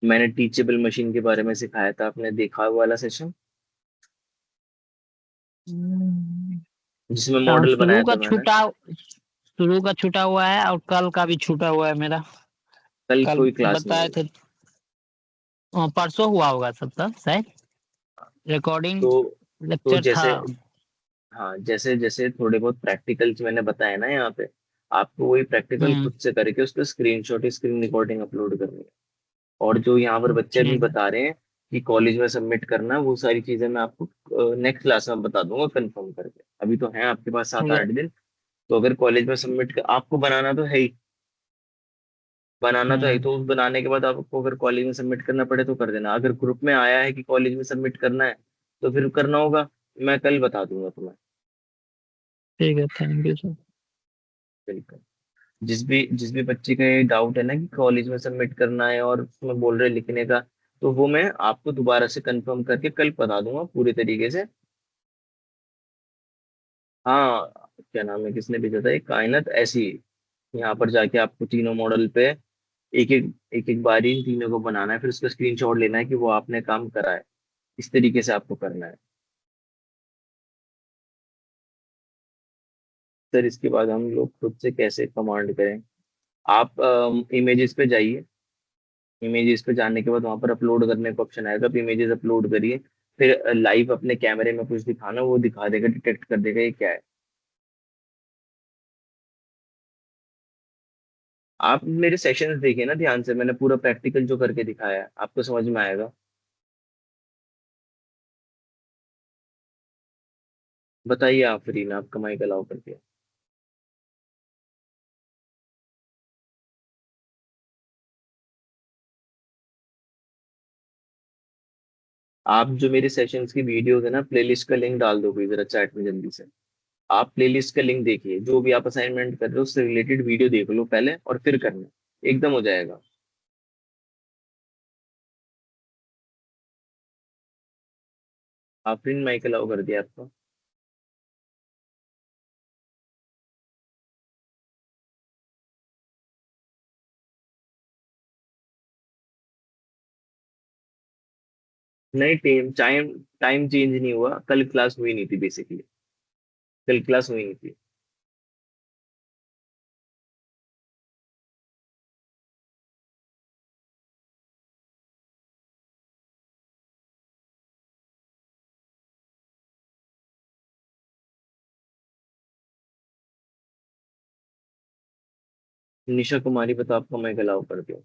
मैंने टीचेबल मशीन के बारे में सिखाया था, आपने देखा वो वाला सेशन हम्म। जिसमें मॉडल बनाया था मैंने। शुरू का छूटा हुआ है और कल का भी छूटा हुआ है मेरा। कल कल कोई क्लास नहीं बताए हुई। थे। परसों हुआ होगा सब तक शायद। रिकॉर्डिंग तो तो लेक्चर था। जैसे, हाँ जैसे जैसे थोड़े बहुत प्रैक्टिकल्स मैंने बताया ना यहाँ पे, आपको वही प्रैक्टिकल हम्म। खुद से करके उसका स्क्रीनशॉट स्क्रीन रिकॉर्डिंग अपलोड करनी है। और जो यहाँ पर बच्चे अभी ठीक है। बता रहे हैं कि कॉलेज में सबमिट करना है, वो सारी चीजें मैं आपको नेक्स्ट क्लास में बता दूंगा कंफर्म करके। अभी तो है आपके पास सात ठीक है। आठ दिन। तो अगर कॉलेज में सबमिट कर, आपको बनाना तो है ही, बनाना तो है ही। हम्म। तो उस बनाने के बाद आपको अगर कॉलेज में सबमिट करना पड़े तो कर देना। अगर ग्रुप में आया है कि कॉलेज में सबमिट करना है, तो फिर करना होगा। मैं कल बता दूंगा तुम्हें। ठीक है, थैंक यू सर। बिल्कुल। जिस भी बच्चे का ये डाउट है ना कि कॉलेज में सबमिट करना है और उसमें बोल रहे लिखने का, तो वो मैं आपको दोबारा से कंफर्म करके कल बता दूंगा पूरे तरीके से। हाँ, क्या नाम है, किसने भेजा था, एक कायनात ऐसी। यहाँ पर जाके आपको तीनों मॉडल पे एक एक बारी इन तीनों को बनाना है, फिर उसका स्क्रीनशॉट लेना है कि वो आपने काम करा है। इस तरीके से आपको करना है। सर इसके बाद हम लोग खुद से कैसे कमांड करें? आप इमेजेस पे जाइए। इमेजेस पे जाने के बाद वहां पर अपलोड करने का ऑप्शन आएगा, आप इमेजेस अपलोड करिए। फिर लाइव अपने कैमरे में कुछ दिखाना, वो दिखा देगा, डिटेक्ट कर देगा ये क्या है। आप मेरे सेशंस देखिए ना ध्यान से, मैंने पूरा प्रैक्टिकल जो करके दिखाया है, आपको समझ में आएगा। बताइए आप फ्री ना, आप कमाई का अलाउ करके। आप जो मेरे सेशंस की वीडियोस है ना, प्लेलिस्ट का लिंक डाल दो जरा चैट में जल्दी से। आप प्लेलिस्ट का लिंक देखिए, जो भी आप असाइनमेंट कर रहे हो उससे रिलेटेड वीडियो देख लो पहले और फिर करना, एकदम हो जाएगा। आप प्रिंट माइक अलाउ कर दिया आपको। नहीं, टाइम टाइम चेंज नहीं हुआ, कल क्लास हुई नहीं थी बेसिकली। कल क्लास हुई नहीं थी। निशा कुमारी बताओ, आपको माइक अलाउ कर दिया।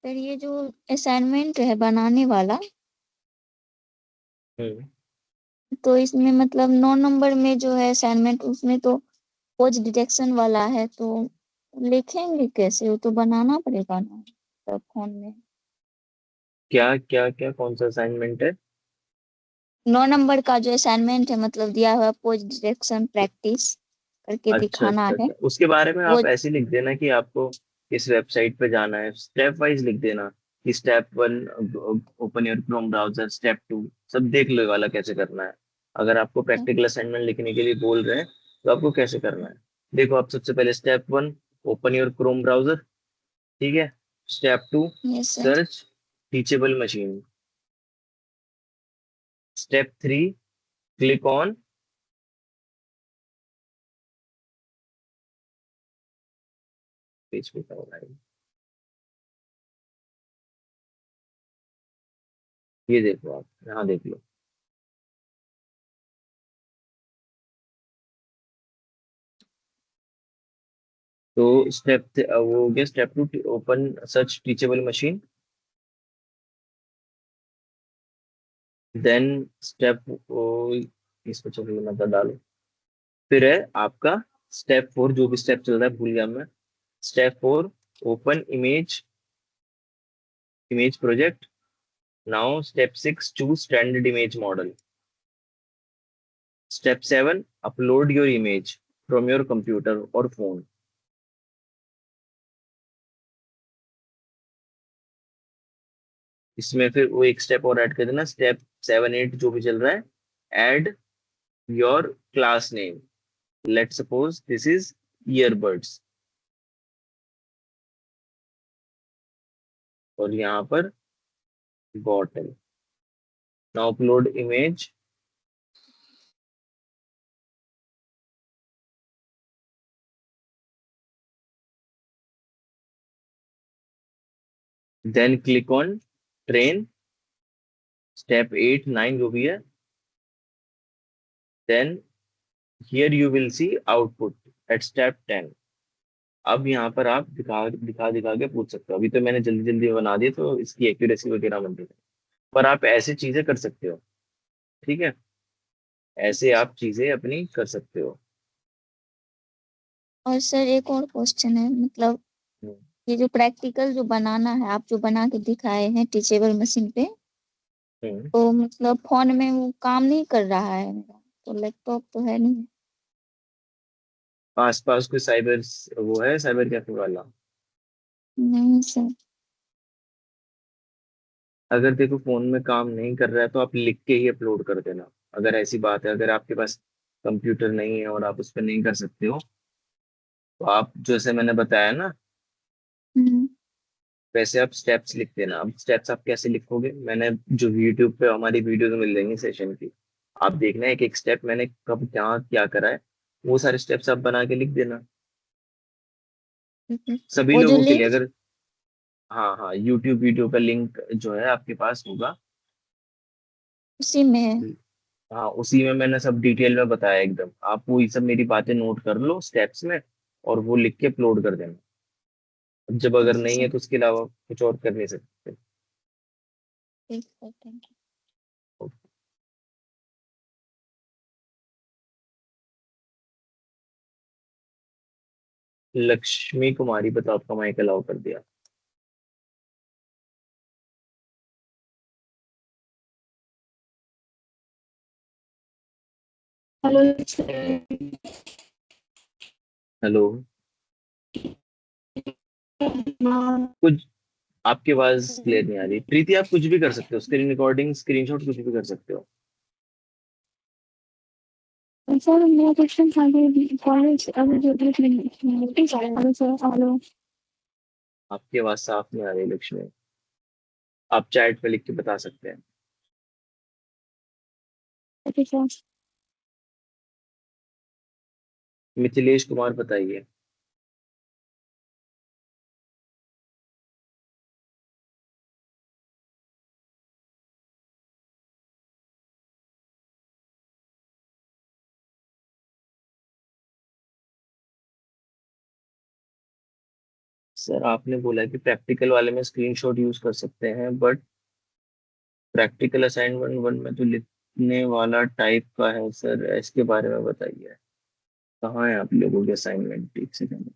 सर ये जो असाइनमेंट है बनाने वाला, हम्म। तो इसमें मतलब 9 नंबर में जो है असाइनमेंट, उसमें तो पोज डिटेक्शन वाला है, तो लिखेंगे कैसे? वो तो बनाना पड़ेगा ना, तो फोन में। क्या क्या क्या कौन सा असाइनमेंट है? 9 नंबर का जो असाइनमेंट है, मतलब दिया हुआ पोज डिटेक्शन प्रैक्टिस करके अच्छा दिखाना अच्छा है अच्छा, उसके बारे में वो। आप ऐसे लिख देना कि आपको किस वेबसाइट पे जाना है, स्टेप वाइज लिख देना कि step 1 open your Chrome browser, step 2 सब देख लो ये वाला कैसे करना है। अगर आपको प्रैक्टिकल असाइनमेंट लिखने के लिए बोल रहे हैं तो आपको कैसे करना है, देखो आप सबसे पहले step 1 open your Chrome browser, ठीक है। Step 2 yes sir. Search teachable machine. Step 3 click on, page पे क्या हो रहा है, ये देखो आप यहाँ देख लो। तो स्टेप वो हो गया step 2 open search teachable machine. Then step, इसको चलो मतलब डालो। फिर है आपका स्टेप 4, जो भी स्टेप चल रहा है भूल गया मैं। Step 4 open image project. Now step 6 choose standard image model. Step 7 upload your image from your computer और फोन। इसमें फिर वो एक स्टेप और ऐड कर देना, स्टेप 7 8 जो भी चल रहा है, add your class name. Let suppose this is earbuds, और यहाँ पर bottle. Now upload image, then click on train. Step 8 9 जो भी है, then here you will see output at step 10। अब यहाँ पर आप दिखा दिखा दिखा के पूछ सकते हो, अभी तो मैंने जल्दी जल्दी बना दिया तो इसकी एक्यूरेसी वगैरह बन रही है, पर आप ऐसी चीजें कर सकते हो, ठीक है। ऐसे आप चीजें अपनी कर सकते हो। और सर एक और क्वेश्चन है, मतलब हम्म। ये जो प्रैक्टिकल जो बनाना है, आप जो बना के दिखाए हैं टीचेबल मशीन पे, हम्म। तो मतलब फोन में वो काम नहीं कर रहा है मेरा, तो लैपटॉप तो है नहीं। आसपास कोई साइबर वो है, साइबर कैफे वाला? नहीं सर। अगर देखो फोन में काम नहीं कर रहा है तो आप लिख के ही अपलोड कर देना। अगर ऐसी बात है, अगर आपके पास कंप्यूटर नहीं है और आप उस पर नहीं कर सकते हो, तो आप जैसे मैंने बताया ना हम्म। वैसे आप स्टेप्स लिख देना। अब स्टेप्स आप कैसे लिखोगे, मैंने जो यूट्यूब पे हमारी वीडियोस मिल जाएंगी सेशन की, आप देखना एक एक स्टेप मैंने कब क्या क्या करा है, वो सारे स्टेप्स आप बना के लिख देना ठीक है। सभी वो जो लोगों के लिए। लिंक अगर हाँ हाँ, यूट्यूब वीडियो का लिंक जो है आपके पास होगा। उसी में है। हाँ, उसी में मैंने सब डिटेल में बताया एकदम, आप वो ये सब मेरी बातें नोट कर लो स्टेप्स में, और वो लिख के अपलोड कर देना। अब जब अगर ओके नहीं सर। है तो उसके अलावा कुछ और कर नहीं सकते। ठीक है, थैंक यू। लक्ष्मी कुमारी, बताओ आपका माइक अलाउ कर दिया। Hello sir. हेलो। हाँ, कुछ आपकी आवाज क्लियर नहीं आ रही प्रीति, आप कुछ भी कर सकते हो, स्क्रीन रिकॉर्डिंग स्क्रीनशॉट कुछ भी कर सकते हो। सर मेरा क्वेश्चन था कि कॉलेज अभी जो नोटिस आया है सर। हेलो। आपकी आवाज साफ नहीं आ रही लक्ष्मी, आप चैट पे लिख के बता सकते हैं। Okay sir. मिथिलेश कुमार बताइए। सर आपने बोला कि प्रैक्टिकल वाले में स्क्रीनशॉट यूज कर सकते हैं, बट प्रैक्टिकल असाइनमेंट वन में तो लिखने वाला टाइप का है सर, इसके बारे में बताइए। कहाँ है आप लोगों के असाइनमेंट? ठीक से करना।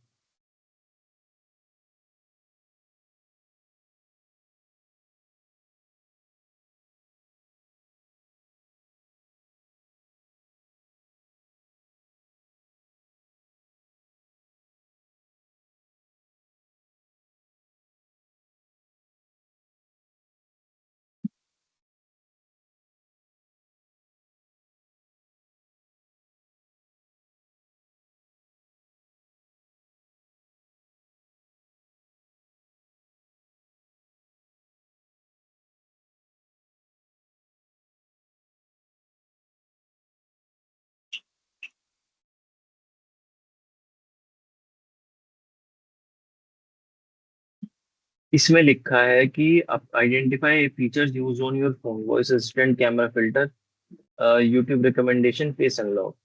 इसमें लिखा है कि आप identify features use on your phone, voice assistant, camera filter, YouTube recommendation, face unlock.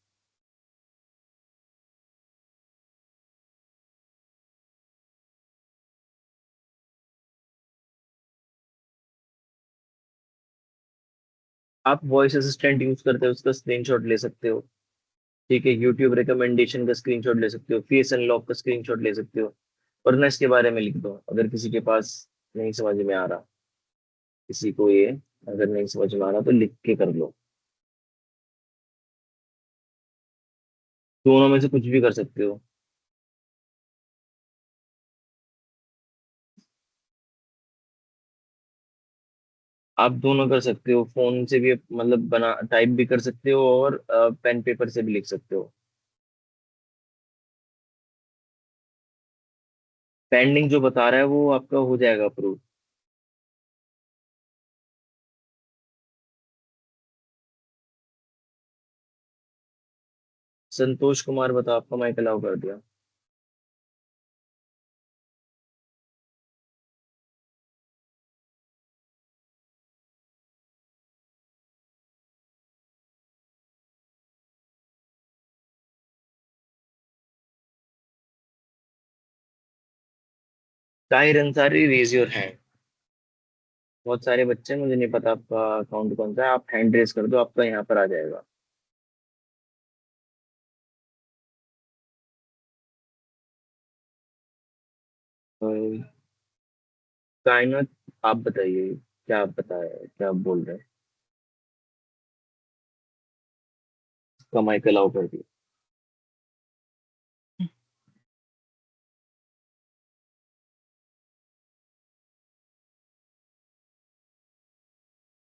आप वॉइस असिस्टेंट यूज करते हो उसका स्क्रीनशॉट ले सकते हो। ठीक है, यूट्यूब रिकमेंडेशन का स्क्रीनशॉट ले सकते हो, फेस अनलॉक का स्क्रीनशॉट ले सकते हो, वरना इसके बारे में लिख दो अगर किसी के पास नहीं समझ में आ रहा। किसी को ये अगर नहीं समझ में आ रहा तो लिख के कर लो। दोनों में से कुछ भी कर सकते हो। आप दोनों कर सकते हो, फोन से भी मतलब बना टाइप भी कर सकते हो, और पेन पेपर से भी लिख सकते हो। पेंडिंग जो बता रहा है वो आपका हो जाएगा अप्रूव। संतोष कुमार बता, आपका माइक अलाउ कर दिया। Tahir Ansari, raise your hand. बहुत सारे बच्चे हैं, मुझे नहीं पता आपका अकाउंट कौन सा है, आप हैंड रेज कर दो, आपका यहाँ पर आ जाएगा। तो कायनात, आप बताइए, क्या आप बताए, क्या आप बोल रहे हैं? इसका माइक अलाउ कर दिया।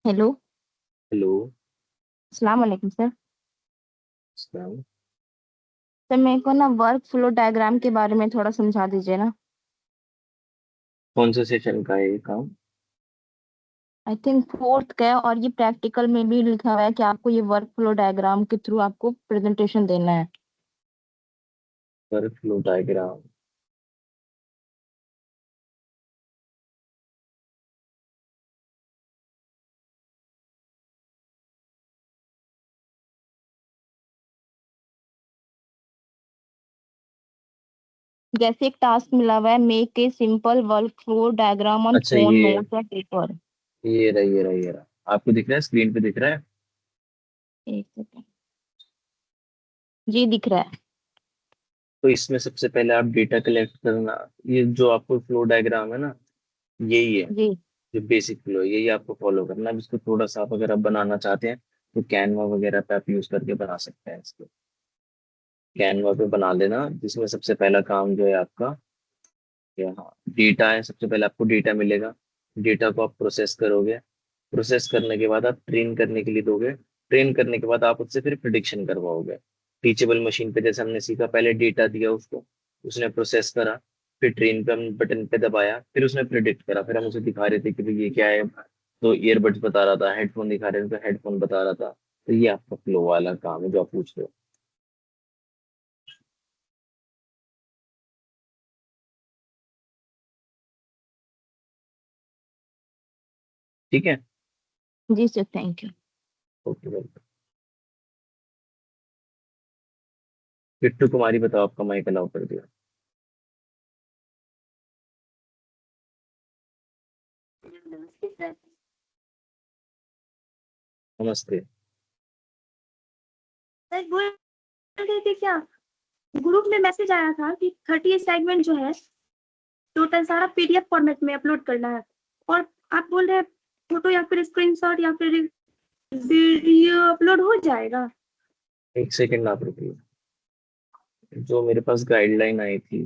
हेलो। हेलो। अस्सलाम वालेकुम सर। सलाम। सर मेरे को ना वर्क फ्लो डायग्राम के बारे में थोड़ा समझा दीजिए ना। कौन से सेशन का है ये काम? आई थिंक फोर्थ का है, और ये प्रैक्टिकल में भी लिखा हुआ है कि आपको ये वर्क फ्लो डायग्राम के थ्रू आपको प्रेजेंटेशन देना है। Work flow diagram. जैसे एक टास्क मिला हुआ है, make a simple work flow diagram on अच्छा, फोन ये नोट्स और पेपर। ये रहा। आपको दिख रहा है, स्क्रीन पे दिख रहा है? एक सेकंड। जी दिख रहा है। तो इसमें सबसे पहले आप डेटा कलेक्ट करना। ये जो आपको फ्लो डायग्राम है ना, यही है जी। जो बेसिक फ्लो है, यही आपको फॉलो करना है। अब इसको थोड़ा सा आप अगर आप बनाना चाहते हैं तो कैनवा वगैरह पे आप यूज करके बना सकते हैं इसको। कैनवा पे बना लेना, जिसमें सबसे पहला काम जो है आपका, यहाँ डेटा है। सबसे पहले आपको डेटा मिलेगा, डेटा को आप प्रोसेस करोगे। प्रोसेस करने के बाद आप ट्रेन करने के लिए दोगे। ट्रेन करने के बाद आप उससे फिर प्रिडिक्शन करवाओगे। टीचेबल मशीन पे जैसे हमने सीखा, पहले डेटा दिया उसको, उसने प्रोसेस करा, फिर ट्रेन पे हम बटन पे दबाया, फिर उसने प्रिडिक्ट करा, फिर हम उसे दिखा रहे थे कि भाई ये क्या है। तो ईयरबड्स बता रहा था, हेडफोन दिखा रहे थे तो हेडफोन बता रहा था। तो ये आपका फ्लो वाला काम है जो आप पूछ रहे हो। ठीक है। जी sir, thank you. Okay, welcome. Kittu Kumari बताओ, आपका माइक अलाउ कर दिया। नमस्ते सर। नमस्ते। सर बोल रहे थे क्या, ग्रुप में मैसेज आया था कि 30 असाइनमेंट जो है टोटल सारा पीडीएफ फॉर्मेट में अपलोड करना है, और आप बोल रहे हैं फोटो या फिर स्क्रीनशॉट या फिर वीडियो अपलोड हो जाएगा। एक सेकंड आप रुकिए, जो मेरे पास गाइडलाइन आई थी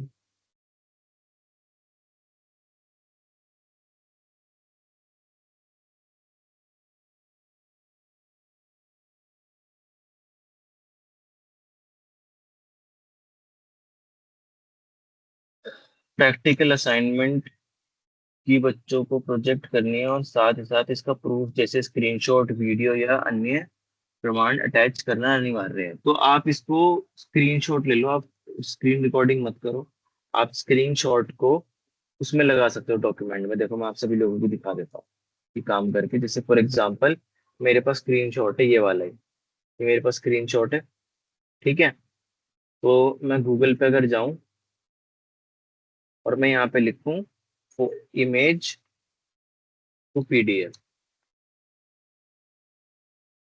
प्रैक्टिकल असाइनमेंट की बच्चों को प्रोजेक्ट करनी है और साथ ही साथ इसका प्रूफ जैसे स्क्रीनशॉट, वीडियो या अन्य प्रमाण अटैच करना अनिवार्य है। तो आप इसको स्क्रीनशॉट ले लो, आप स्क्रीन रिकॉर्डिंग मत करो, आप स्क्रीनशॉट को उसमें लगा सकते हो डॉक्यूमेंट में। देखो मैं आप सभी लोगों को दिखा देता हूँ कि काम करके, जैसे फॉर एग्जांपल मेरे पास स्क्रीनशॉट है ये वाला ही, ये मेरे पास स्क्रीनशॉट है, ठीक है। तो मैं गूगल पे अगर जाऊं और मैं यहाँ पे लिखूं इमेज टू पीडीएफ,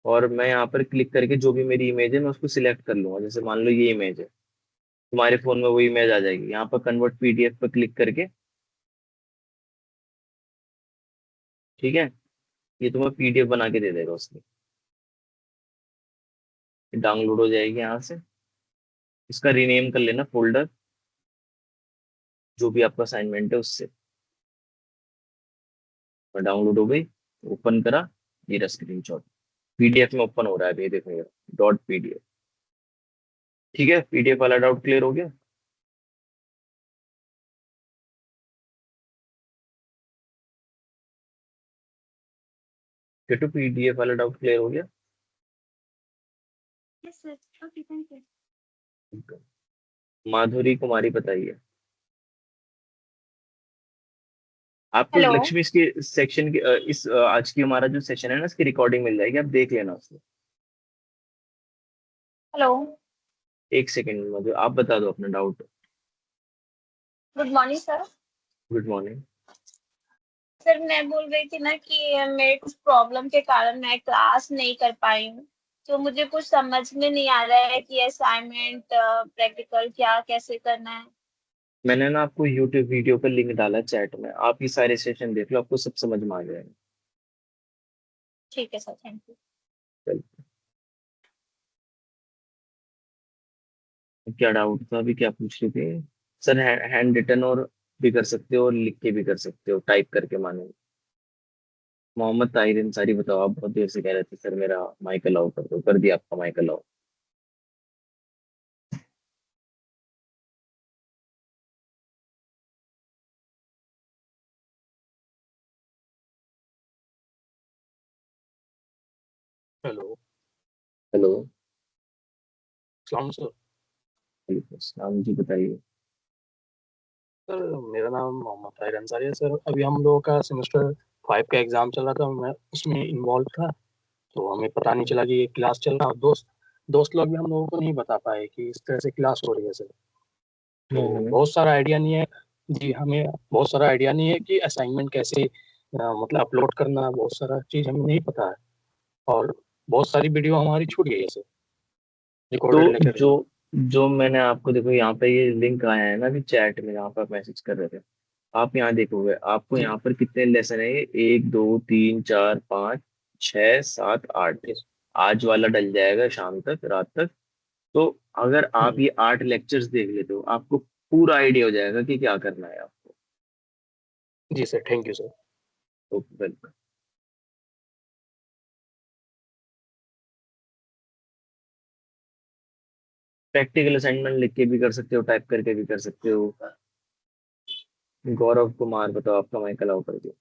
और मैं यहाँ पर क्लिक करके जो भी मेरी इमेज है मैं उसको सिलेक्ट कर लूंगा। जैसे मान लो ये इमेज है, तुम्हारे फोन में वो इमेज आ जाएगी, यहाँ पर कन्वर्ट पीडीएफ पर क्लिक करके, ठीक है, ये तुम्हें पीडीएफ बना के दे देगा उसमें, डाउनलोड हो जाएगी यहाँ से। इसका रीनेम कर लेना फोल्डर, जो भी आपका असाइनमेंट है उससे। डाउनलोड हो गई, ओपन करा, ये रहा स्क्रीनशॉट, पीडीएफ में ओपन हो रहा है अभी, ये देखो डॉट पीडीएफ। ठीक है, पीडीएफ वाला डाउट क्लियर हो गया। पीडीएफ वाला डाउट क्लियर हो गया। Yes sir, okay thank you. Madhuri Kumari बताइए, आपको हेलो। लक्ष्मी इसके सेक्शन की आज की हमारा जो सेशन है ना, इसकी रिकॉर्डिंग मिल जाएगी, आप देख लेना उसमें। हेलो। एक सेकंड मधु, आप बता दो अपना doubt. Good morning sir. Good morning. Sir मैं बोल रही थी ना कि मेरे कुछ प्रॉब्लम के कारण मैं क्लास नहीं कर पाई हूँ, तो मुझे कुछ समझ में नहीं आ रहा है कि असाइनमेंट प्रैक्टिकल क्या कैसे करना है। मैंने ना आपको यूट्यूब वीडियो का लिंक डाला चैट में, आप ये सारे सेशन देख लो, आपको सब समझ में आ जाएगा। ठीक है सर, थैंक यू। चल, क्या डाउट था अभी, क्या पूछ रहे थे सर? हैंड रिटन और भी कर सकते हो और लिख के भी कर सकते हो, टाइप करके माने। मोहम्मद ताहिर अंसारी बताओ, आप बहुत देर से कह रहे थे सर मेरा माइक अलाउ कर दो, कर दिया आपका माइक अलाउ। हेलो। हेलो। सलाम सर। नाम जी बताइए। सर मेरा नाम मोहम्मद ताहिर अंसारी है सर। अभी हम लोगों का सेमेस्टर 5 का एग्जाम चल रहा था, मैं उसमें इन्वॉल्व था, तो हमें पता नहीं चला कि ये क्लास चल रहा। दोस्त दोस्त लोग भी हम लोगों को नहीं बता पाए कि इस तरह से क्लास हो रही है सर। तो हम्म। बहुत सारा आइडिया नहीं है जी, हमें बहुत सारा आइडिया नहीं है कि असाइनमेंट कैसे मतलब अपलोड करना, बहुत सारा चीज़ हमें नहीं पता है, और बहुत सारी वीडियो हमारी छूट गई है सर, रिकॉर्डेड तो लेक्चर। जो मैंने आपको, देखो यहाँ पे ये लिंक आया है ना अभी चैट में, यहाँ पर मैसेज कर रहे थे, आप यहाँ देखोगे आपको जी यहाँ पर कितने लेसन है, ये 1 2 3 4 5 6 7 8। जी आज वाला डल जाएगा शाम तक, रात तक। तो अगर आप हम्म, ये 8 लेक्चर्स देख लेते हो, आपको पूरा आइडिया हो जाएगा कि क्या करना है आपको। जी सर, थैंक यू सर। तो वेलकम। प्रैक्टिकल असाइनमेंट लिख के भी कर सकते हो, टाइप करके भी कर सकते हो। गौरव कुमार बताओ, आपका माइक अलाउ कर दिया।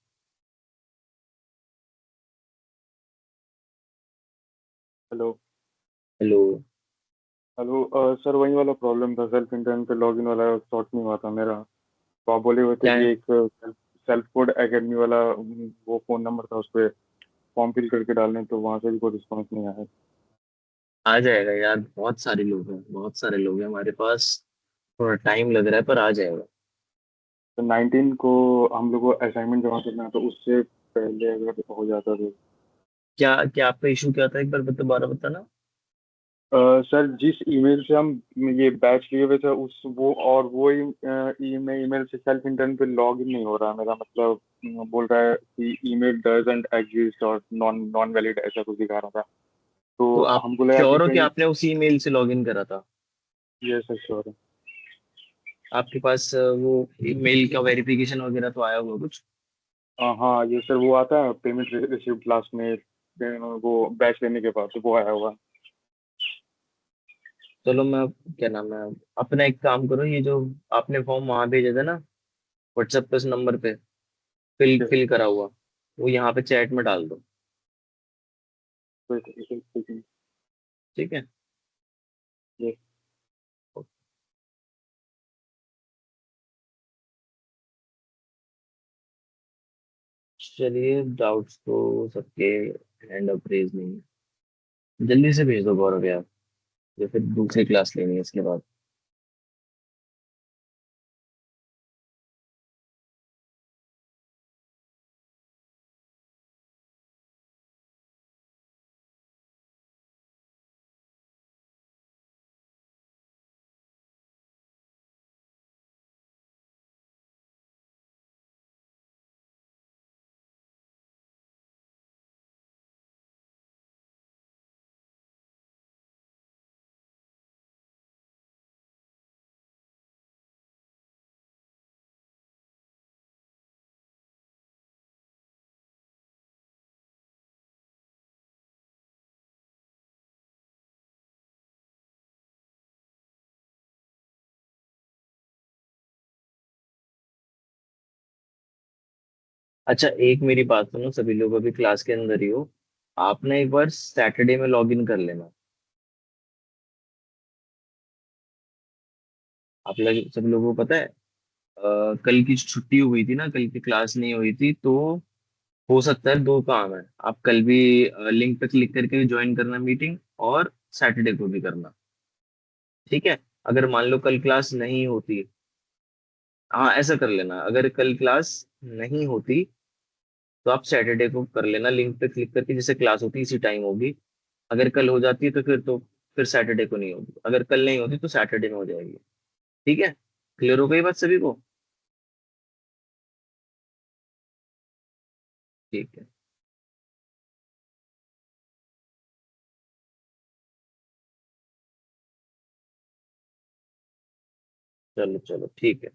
हेलो। हेलो। हेलो सर, वही वाला प्रॉब्लम था, सेल्फ इंटरन पे लॉगिन वाला सॉर्ट नहीं हुआ था मेरा। तो आप बोले हुए थे क्या कि है? एक सेल्फ कोड एकेडमी वाला वो फ़ोन नंबर था, उस पर फॉर्म फिल करके डालने, तो वहाँ से भी कोई रिस्पॉन्स नहीं आया। आ जाएगा यार, बहुत सारे लोग हैं, बहुत सारे लोग हैं हमारे पास, थोड़ा टाइम लग रहा है पर आ जाएगा। तो 19 को हम लोग को असाइनमेंट जमा करना है, तो उससे पहले अगर हो जाता तो। क्या क्या आपका इशू क्या था, एक बार दोबारा बताना। सर, जिस ईमेल से हम ये बैच लिए हुए थे उस वो और वो ईमेल से सेल्फ इंटर्न पे लॉग इन नहीं हो रहा मेरा, मतलब बोल रहा है कि ईमेल डजंट एग्जिस्ट और नॉन नॉन वैलिड, ऐसा कुछ दिखा रहा था। तो तो आप हमको लगा कि श्योर हो कि कहीं। आपने उसी ईमेल से लॉगिन करा था? ये सर श्योर है। आपके पास वो ईमेल का वेरिफिकेशन वगैरह तो आया होगा कुछ? हाँ, ये सर वो आता है पेमेंट रिसीव्ड लास्ट में, वो बैच लेने के बाद, तो वो आया हुआ। चलो मैं, क्या नाम है, अपना एक काम करो, ये जो आपने फॉर्म वहां भेजा था ना व्हाट्सएप पे, इस नंबर पे फिल Yes, फिल करा हुआ, वो यहाँ पे चैट में डाल दो। ठीक ठीक है। है। चलिए, डाउट्स तो सबके हैंड अप रेज नहीं है। जल्दी से भेज दो गौरव यार, या फिर दूसरी क्लास लेनी है इसके बाद। अच्छा, एक मेरी बात सुनो, सभी लोग अभी क्लास के अंदर ही हो, आप ना एक बार सैटरडे में लॉग इन कर लेना। आप लोग सब लोगों को पता है, कल की छुट्टी हुई थी ना, कल की क्लास नहीं हुई थी, तो हो सकता है दो काम है, आप कल भी लिंक पे क्लिक करके ज्वाइन करना मीटिंग, और सैटरडे को भी करना। ठीक है। अगर मान लो कल क्लास नहीं होती, हाँ ऐसा कर लेना, अगर कल क्लास नहीं होती तो आप सैटरडे को कर लेना, लिंक पे क्लिक करके, जैसे क्लास होती है इसी टाइम होगी। अगर कल हो जाती है तो फिर सैटरडे को नहीं होगी, अगर कल नहीं होती तो सैटरडे में हो जाएगी। ठीक है। क्लियर हो गई बात सभी को? ठीक है। चलो चलो ठीक है।